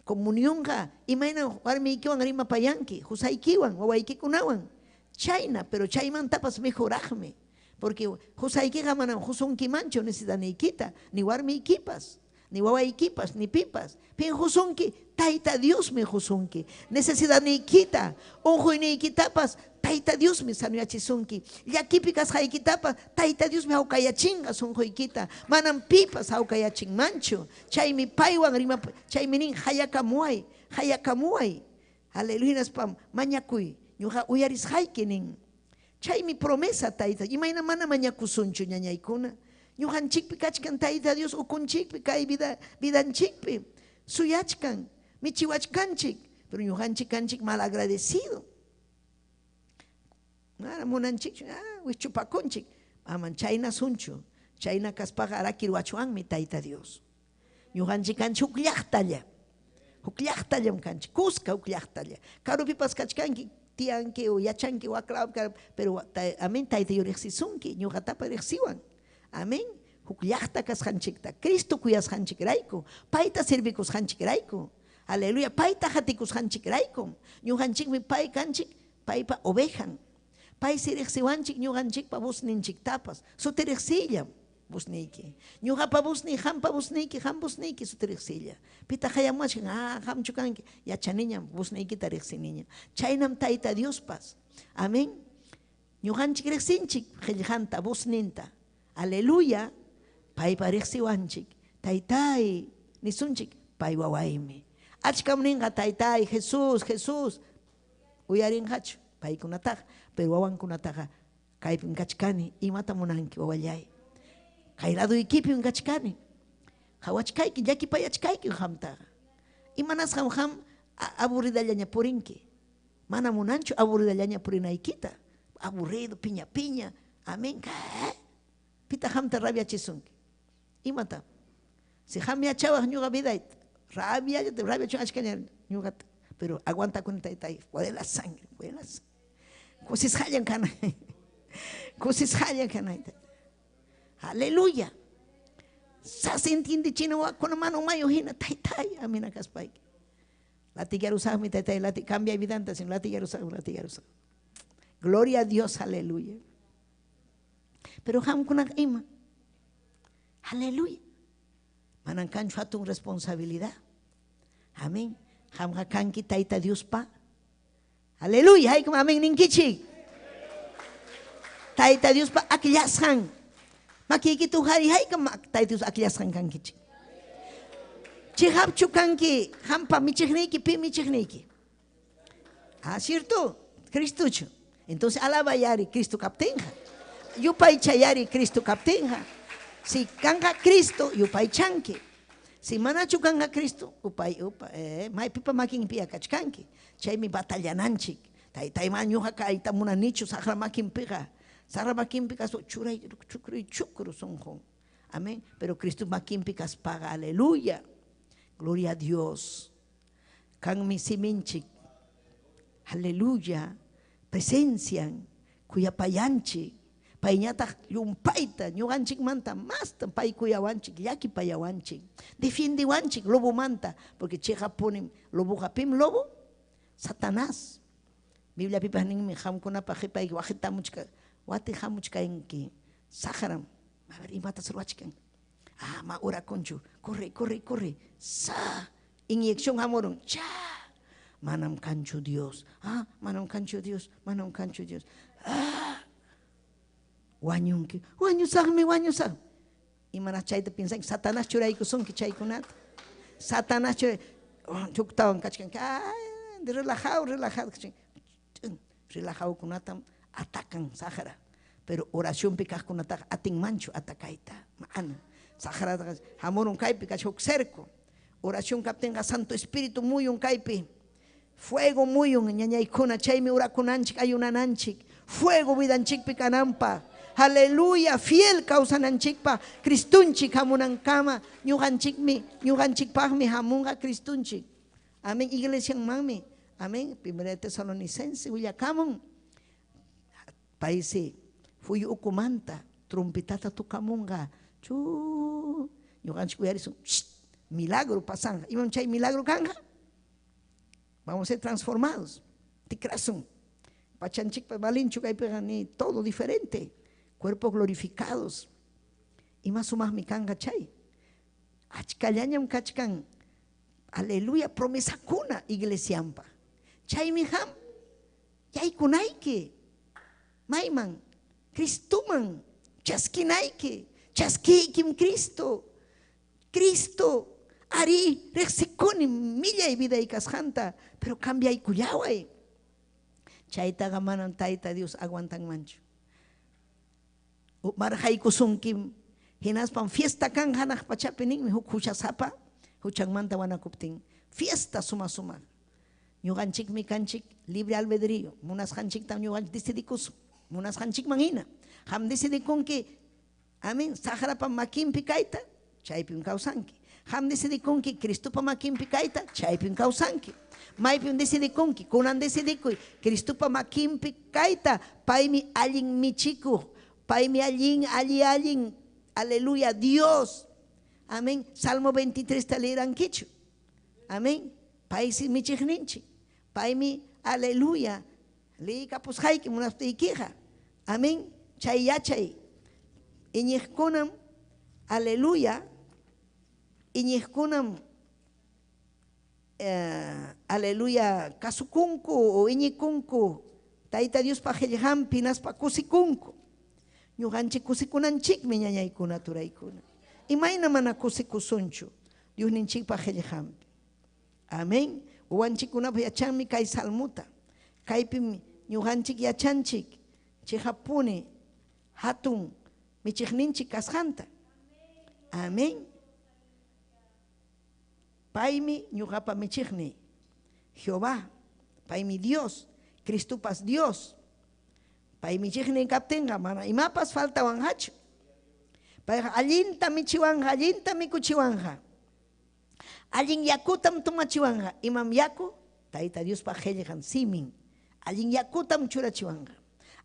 Comunión ka. Imaina warmi ikiwan rima payanki. Husaikiwan, wawaiki kunawan. Chayna, pero chayman tapas mejorajme. Porque husaiki gamanan husunki mancho necesita ikita. Ni warmi ikipas. Ni wawaikipas, ni pipas. Pin husunki, taita Dios me husunki. Necesidad ni ikita. Ojo ni ikitapas. Taita Dios me sanuyachisunki. Yakipicas haikitapas. Taita Dios me haukayachinga son hoikita. Manan pipas haukayaching mancho. Chay mi paiwan rima. Chay minin hayakamuay. Hayakamuay. Aleluya spam. Mañakuy. Ñuja uyaris haikinin. Chay mi promesa taita. Imaina mana mañakusuncho ñañaykuna. Ñujan chikpi kachkan taita Dios ukun chikpi kay vidan chikpi. Suyachkan. Michiwachkanchik. Pero ñujan chikanchik mal agradecido. Munanchik, wichupaconchik, aman chayna sunchu, chayna kaspaga arakiruachuan mi taita Dios. Ñujanchik kanchi ukllaqtalla kanchi, kuska ukllaqtalla. Karupipas kachkanki, tianki o yachanki waklab, pero amén taita yo rexisunki, ñugatapa rexiwan. Amén. Ukllaqta kasjanchikta, Cristo kuyas hanchik raiku, paita servicus hanchik raiku. Aleluya, paita haticus hanchik raiku. Ñujanchik mi pai kanchik, paipa ovejan. Pai sirexewanchik ñuganchik pa busninchik tapas. Suterexilla busniki. Ñuga pa busni, ham pa busniki, ham busniki suterexilla. Pita hayamachik, ham chukanki. Yachaniña busniki tarexiniña. Chaynam taita Dios pas. Amén. Ñuganchik rexinchik, hellhanta busninta. Aleluya. Pai pa rexewanchik. Taitai nisunchik. Pai wawaimi. Achkam ninga taitai, Jesús. Uyarin hachu. Pai kunatag. Pero wawan kunataga kay pingachkani imata munanki wawallay. Kaylado ikipi pingachkani. Hawachkayki yaki payachkayki hamtaga. Imanas ham aburridallaña purinki. Mana munancho aburridallaña purinaykita. Aburrido piña. Amén. Pita hamta rabia chisunki. Imata. Si hamia chawaj ñuga vidait. Rabia chawachkani ñugat. Pero aguanta con taitai. Huele la sangre. Kusis hayan kana. Aleluya. Sa se entiende chino con mano mayo hina taitai amina kaspai. Latigarusa mi taitai lati cambia evidente sin latigarusa. Gloria a Dios, aleluya. Pero ham kuna ima. Aleluya. Manan kanchu hatun responsabilidad. Amén. Ham hakanki taita Dios pa. Aleluya, hay como amén ninkichi. Taita Dios pa akilyasan. Makikitu hari hay como taita Dios akilyasan kankichi. Chihap chukanki, hampa michikniki, pi michikniki. ¿Cierto? Cristucho. Entonces alaba yari Cristo captenja. Yupay chayari Cristo captenja. Si kanga Cristo, yupay chanki. Si manachu kanga Cristo, mai pipa makin pia kachkanki. Chay mi batallananchik. Tai mañuja kaita muna nicho sahra makin pega. Sahra makin pega so churay chukru sonjo. Amén. Pero Cristo makin pikas paga. Aleluya. Gloria a Dios. Kan mi siminchik. Aleluya. Presencian. Kuya payanchik. Paiñata yumpaita. Ñuganchik manta más pay kuyawanchik. Yaki payawanchik. Defiende wanchik. Lobo manta. Porque cheja ponen lobo japim lobo. Satanás. Biblia pipa ning mi ham kuna pa jipa y wajita muchka. Wati ham muchka enki. Saharam. A ver, y mata surwachikan. Ah, ma ora conchu. Corre, corre, corre. Sa. Inyección amorun. Cha. Manam cancho Dios. Ah, manam cancho Dios. Manam cancho Dios. Ah. Wanyunki. Wanyusagme, wanyusag. Y mana chay te piensan Satanás churay kuson ki chay kunat. Satanás churay. Chuktawan kachkan. Ay, de relajado, relajado. Relajado kunatam atacan Sahara. Pero oración picas con ataca atin mancho atacaita. Maana. Sahara amor un caipi cachok cerco. Oración captenga Santo Espíritu muy un caipi. Fuego muy un ñañaikuna chaymi urakunanchik ayunananchik. Fuego vidanchik picanampa. Aleluya, fiel causa nanchikpa. Cristunchik hamunan kama. Ñuganchik pagmi hamunga Cristunchik. Amén. Iglesia mami. Amén. 1 Tesalonicense Huyakamon. Paisi. Fui ukumanta. Trompetata tukamunga. Chu. Ñuganchik uyarisun. Milagro pasan. Imam chay milagro kanga. Vamos a ser transformados. Tikrasun. Pachanchik balinchu ni todo diferente. Cuerpos glorificados. Y más o más mi kanga chay. Achkallañam kachkan. Aleluya, promesa kuna iglesiampa. Chay mi ham. Yay kunaike. Maiman. Cristuman. Chaskinaike. Chaskikim Cristo. Cristo. Ari, rexiconi, milla y vida y casjanta, pero cambia y cuyaway. Chaita gamanan taita Dios aguantan mancho. Marjai kusunkim, hinaspan fiesta kan hanak pachapening, mi hukucha sapa, huchang manta wanakupting. Fiesta suma suma. Ñuganchik mi kanchik, libre albedrío. Munas hanchik tam ñuganchik decidikus. Munas hanchik mangina. Ham decidikun que, amen, Sahara pa makim pikaita, chaipim kausanki. Ham decidikun que Cristo pa makim pikaita, chaipim kausanki. Maipim decidikun que, kunan decidikun, Cristo pa makim pikaita, paimi alin michiku, paimi alin, aleluya, Dios. Amén. Salmo 23 te leerán kichu. Amén. Paisi michigninchi. Paimi, aleluya. Leika pues haiki munafte ikija. Amén. Chay yachay. Iñihkunam, aleluya. Iñihkunam, aleluya, kasukunku o iñikunku. Taita Dios pa helham pinas pa kusikunku. Ñuganchik kusikunanchik miñañaykuna turaykuna. Imayna mana kusikusunchu. Dios ninchik pa helham. Amén. Uwanchikuna pa yachanmi kay salmuta. Kaypi ñuganchik yachanchik. Chihapuni hatun michigninchik kasjanta. Amén. Paimi ñugapa michigni. Jehová. Paimi Dios. Cristupas Dios. Paimi chigni kaptenga mana. Imapas falta wanhachu. Paimi allinta michiwanja, allinta mikuchiwanja. Allin yakutam tumachiwanja. Imam yaku. Taita Dios pa hellejan simin. Allin yakutam churachiwanja.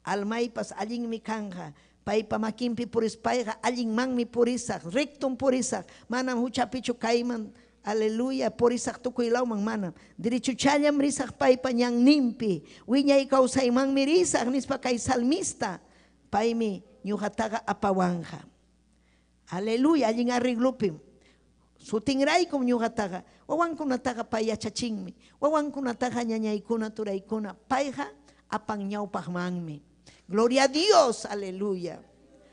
Almaipas allin mikanja. Paipa makimpi puris paiga. Allin manmi purisak. Rectum purisak. Manam huchapichu kaiman. Aleluya, por isak tukuilaw mang manam. Diricho chayam risak paipa nyang nimpi. Wiñay kausay mang mirisak nispa kay salmista. Paimi nyuhataga apawanja. Aleluya, allin arriglupim. Sutingray kum nyuhataga. Wawan kunataga payachachingmi. Wawan kunataga ñañaykuna turaykuna. Paiga apang ñaw pagmangmi. Gloria a Dios, aleluya.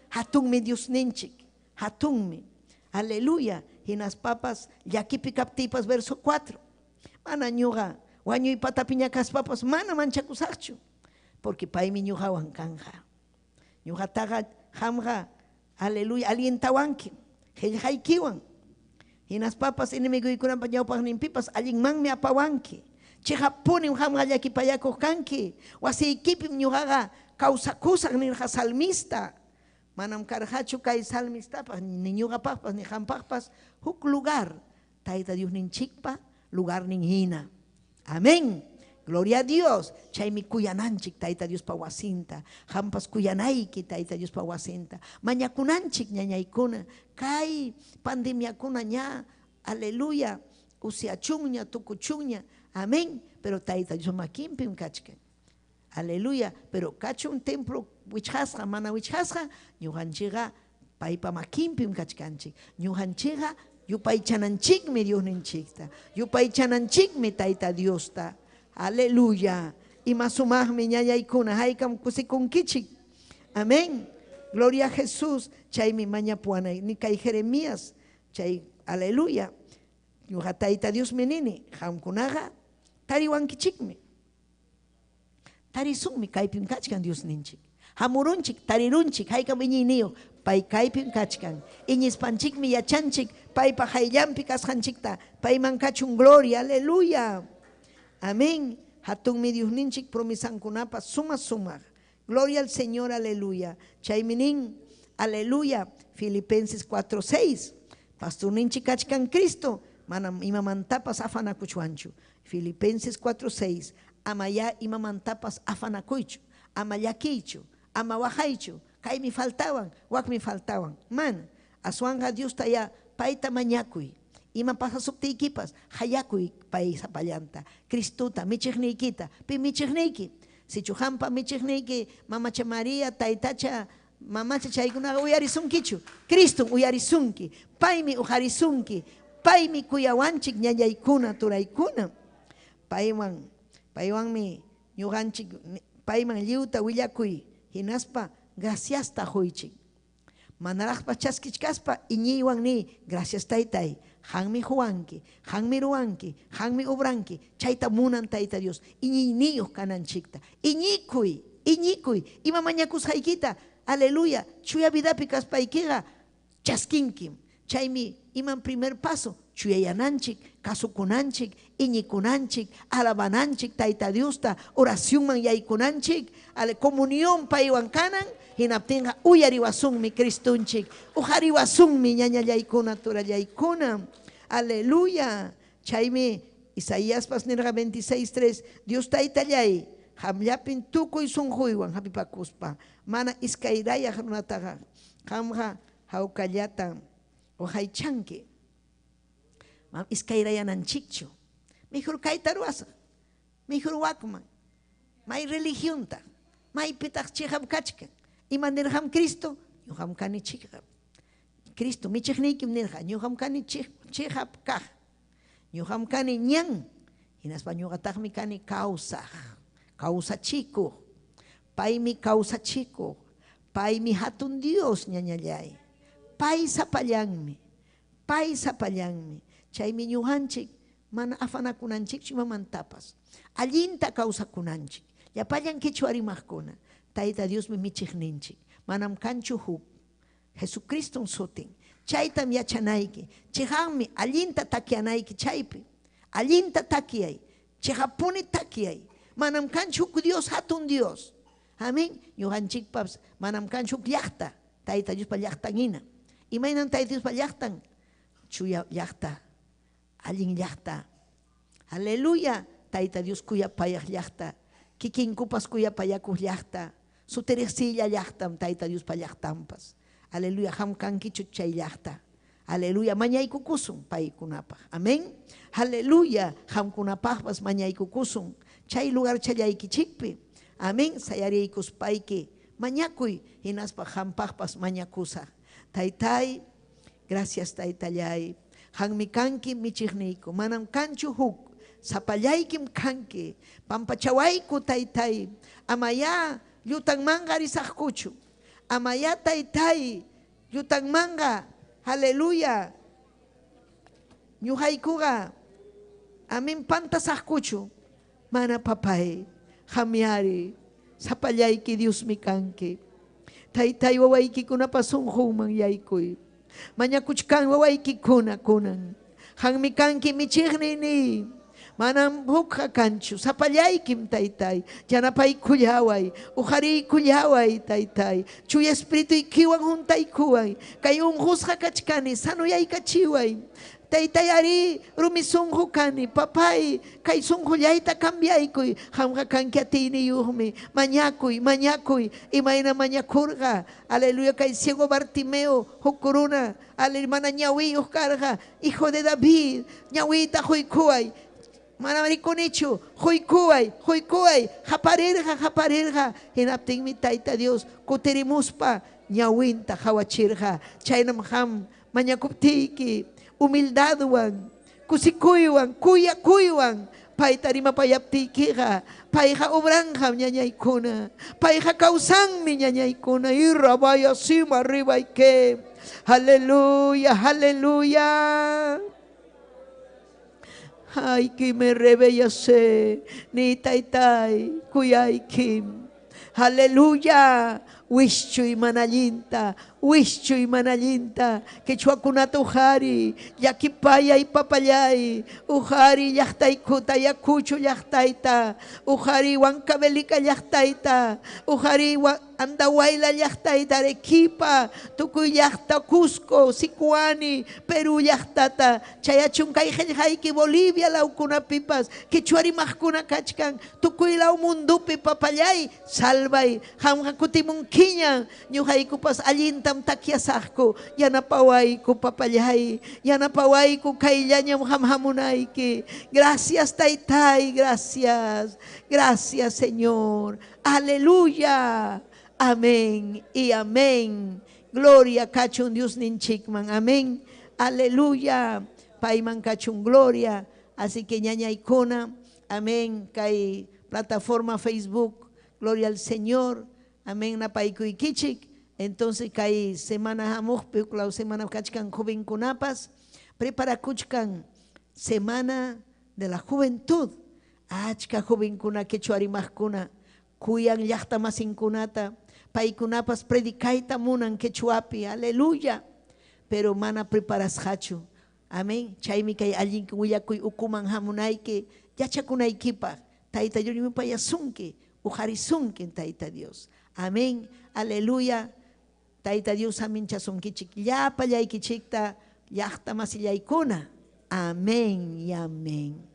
Hatungmi Dios ninchik. Hatungmi. Aleluya. Hinas papas, yakipi captipas, verso 4. Mana ñuga, wañu y patapiñacas papas, mana manchakusachu. Porque paimi ñuga wankanja. Ñuga taga, hamga, aleluya, alientawanki. Hejaikiwan. Hinas papas, enemigo y kuran pañaupas nimpipas, alin man me apawanki. Chihapuni hamga yakipayako kanki. Wasi ikipim ñugaga, causakusak ni salmista. Manam karhachu kay salmista ni ñuga papas ni jampagpas huk lugar Taita Dios ninchikpa lugar ninhina. Amén. Gloria a Dios. Chaymi kuyananchik Taita Dios pa wasinta. Hampas kuyanaiki Taita Dios pa wasinta. Mañakunanchik ñañaykuna. Kay pandemia kuna ña. Aleluya. Usiachunña, tukuchunña. Amén. Pero Taita Dios makimpim kachkan. Aleluya. Pero cacho un templo wichhasqa, mana wichhasqa, ñuqanchikqa paypa makinpim kachkanchik. Ñuqanchikqa yupaychananchikmi Dios ninchikta. Yupaychananchikmi Taita Diosta. Aleluya. Ima sumaqmi ñañaykuna haykam kusikunkichik. Amén. Gloria a Jesús. Chaymi mañapuanay ni kay Jeremías. Chay, aleluya. Ñuqa Taita Dios menini, hamkunaqa tariwankichikmi. Tarisunmi kaypim kachkan Dios ninchik. Hamurunchik, tarirunchik, haykam iñiniyo, pay kaypim kachkan. Iñispanchikmi yachanchik, paypa hayllampi kasqanchikta, payman kachun gloria, aleluya. Amén. Hatunmi Dios ninchik promisankunapas suma. Gloria al Señor, aleluya. Chayminin, aleluya. Filipenses 4:6. Pastor ninchik kachkan Cristo, manam imamantapas afanakuchuanchu. Filipenses 4:6. Amaya imamantapas afanakuychu, amallakichu, amawajaychu, kay mi faltaban, wak mi faltaban. Man, asuanga Dios taya paita mañakuy. Ima pasa subtikipas, hayakuy pay sapallanta. Cristuta, michignikita, pi michigniki. Si chuhampa michigniki, mamacha María, taitacha, mamacha chaykuna uyarisunkichu. Cristo uyarisunki, paymi ujarisunki, paymi kuyawanchik ñañaykuna turaykuna. Paywanmi ñuqanchik payman lliwta willakuy hinaspa graciasta huychik. Manaraqpa chaskichkaspa iñiywan ni gracias Taytay. Hanmi huwanki, hanmi ruwanki, hanmi obranki. Chayta munan Tayta Dios. Iñiyniyuq kananchikta. Iñikuy. Ima mañakusqaykita. Aleluya. Chuya vidapi kaspaykiqa chaskinkim. Chaymi iman primer paso. Chuyayananchik, kasukunanchik, iñikunanchik, alabananchik, Tayta Diosta, oración man yaykunanchik, ale comunión paywan kanan, hinaptinga uyariwasunmi Cristunchik, ujariwasunmi ñañallaykuna, turallaykuna, aleluya. Chaymi Isaías pasnirga 26:3, Dios Taytallay, hamllapin tukuy sunjuywan hapipakuspa, mana iskayraya runataqa, hamja hawkallata, ojaychanki. Iskairayananchikchu. Mejor kaitaruasa. Mejor wakman. May religionta. May pitaq chiham kachka. Imanirham Cristo. Ñuqam kani chiham. Cristo michignikim nirha. Ñuqam kani chihap kah. Ñuqam kani ñan. Hinaspa ñuqataqmi kani kawsaq. Kawsachikuq. Paymi kawsachikuq. Paymi hatun Dios ñañallay. Pay sapallanmi. Pay sapallanmi. Chaymi ñuqanchik mana afanakunanchik imamantapas. Allinta kawsakunanchik. Llapallankichu arimaqkuna. Tayta Diosmi michigninchik. Manam kanchu huk. Jesucristo sutin. Chaytam yachanayki. Chiqanmi allinta takianayki chaypi. Allinta takiyay. Chiqapuni takiyay. Manam kanchu huk Dios hatun Dios. Amén. Ñuqanchikpas manam kanchu huk llaqta. Tayta Diospa llaqtanhina. Imaynan Tayta Diospa llaqtan. Chuya llaqta. Allin llaqta. Aleluya. Tayta Dios kuyapayaq llaqta. Kikinkupas kuyapayakuq llaqta. Suteresilla llaqtam Tayta Dios pa llaqtampas. Aleluya. Hamkankichu chay llaqta. Aleluya. Mañaykukusun paykunapaq. Amén. Aleluya. Hamkunapaqpas mañaykukusun. Chay lugar chayaykichikpi. Amén. Sayariykus payki. Mañakuy. Hinaspa hampaqpas mañakusa. Taytay. Gracias Taytallay. Hanmi kanki michigniyku. Manam kanchu huk. Sapallaykim kanki. Pampachawayku Taytay. Amaya llutangmanga risaqkuchu. Amaya Taytay. Llutangmanga. Aleluya. Ñuqaykuqa. Amin pantasaqkuchu. Mana papay. Hamiari. Sapallayki Dios mi kanki. Taytay wawaykikunapa sunqunman yaykuy. Mañakuchkan wawayki kunan. Hanmi kanki michignini. manam hukha kanchu sapallay kim taytay yanapay kuyaway uhari kuyaway taytay chuya espíritu ikiwan juntay kuway kay unjusqa kachkani sanuyay kachiway taytay ari rumisunju kani papay kay sunjullayta cambiaykuy hamqa kanki atiniyuqmi mañakuy imayna mañakurqa aleluya kay ciego Bartimeo hukuruna mana ñawiyuq karqa hijo de David ñawita huykuway mana mariconichu huykuway japarirqa hinaptinmi tayta Dios kutirimuspa ñawinta hawachirqa chaynam ham mañakuptiyki humildadwan kusikuywan kuyakuywan payta rimapayaptiykiqa payqa obranqa ñañaykuna payqa kawsanmi ñañaykuna irrabaya sima ribayke aleluya ay que me rebellase ni taytay kuyaykim aleluya Wischuy manallinta, quechuakunata uhari, yakipaya y papayay, uhari llaqtaykuta yakuchu llaqtayta, uhari huancabelica llaqtayta, uhari andawayla llaqtayta Arequipa, tukuy llaqta Cusco, Sicuani, Perú llaqtata, chayachun kay qillqayki Bolivia lawkunapipas, quechuarimaqkuna kachkan, tukuy law mundupi papayay, salvay, hamqa kutimunki ñuqaykupas allintam takyasaqku yanapawayku papallay yanapawayku kayllañam hamhamunayki gracias taytay gracias Señor aleluya amén y amén gloria kachun Dios ninchikman amén aleluya payman kachun gloria así que ñañaykuna amén kay plataforma Facebook gloria al Señor amén napaykuy kichik entonces kay semana hamukpi uklaw semana kachkan jovenkunapas preparakuchkan semana de la juventud achka jovenkuna quechuarimaqkuna kuyan llaqta masinkunata paykunapas predikayta munan quechuapi aleluya pero mana preparasqachu amén chaymi kay allinki willakuy ukuman hamunayki yachakunaykipaq tayta Diosnipa yasunki ujarisunki tayta Dios amén, aleluya. Tayta Dios amin chasunkichik llapallaykichikta llaqta masillaykuna. Amén y amén.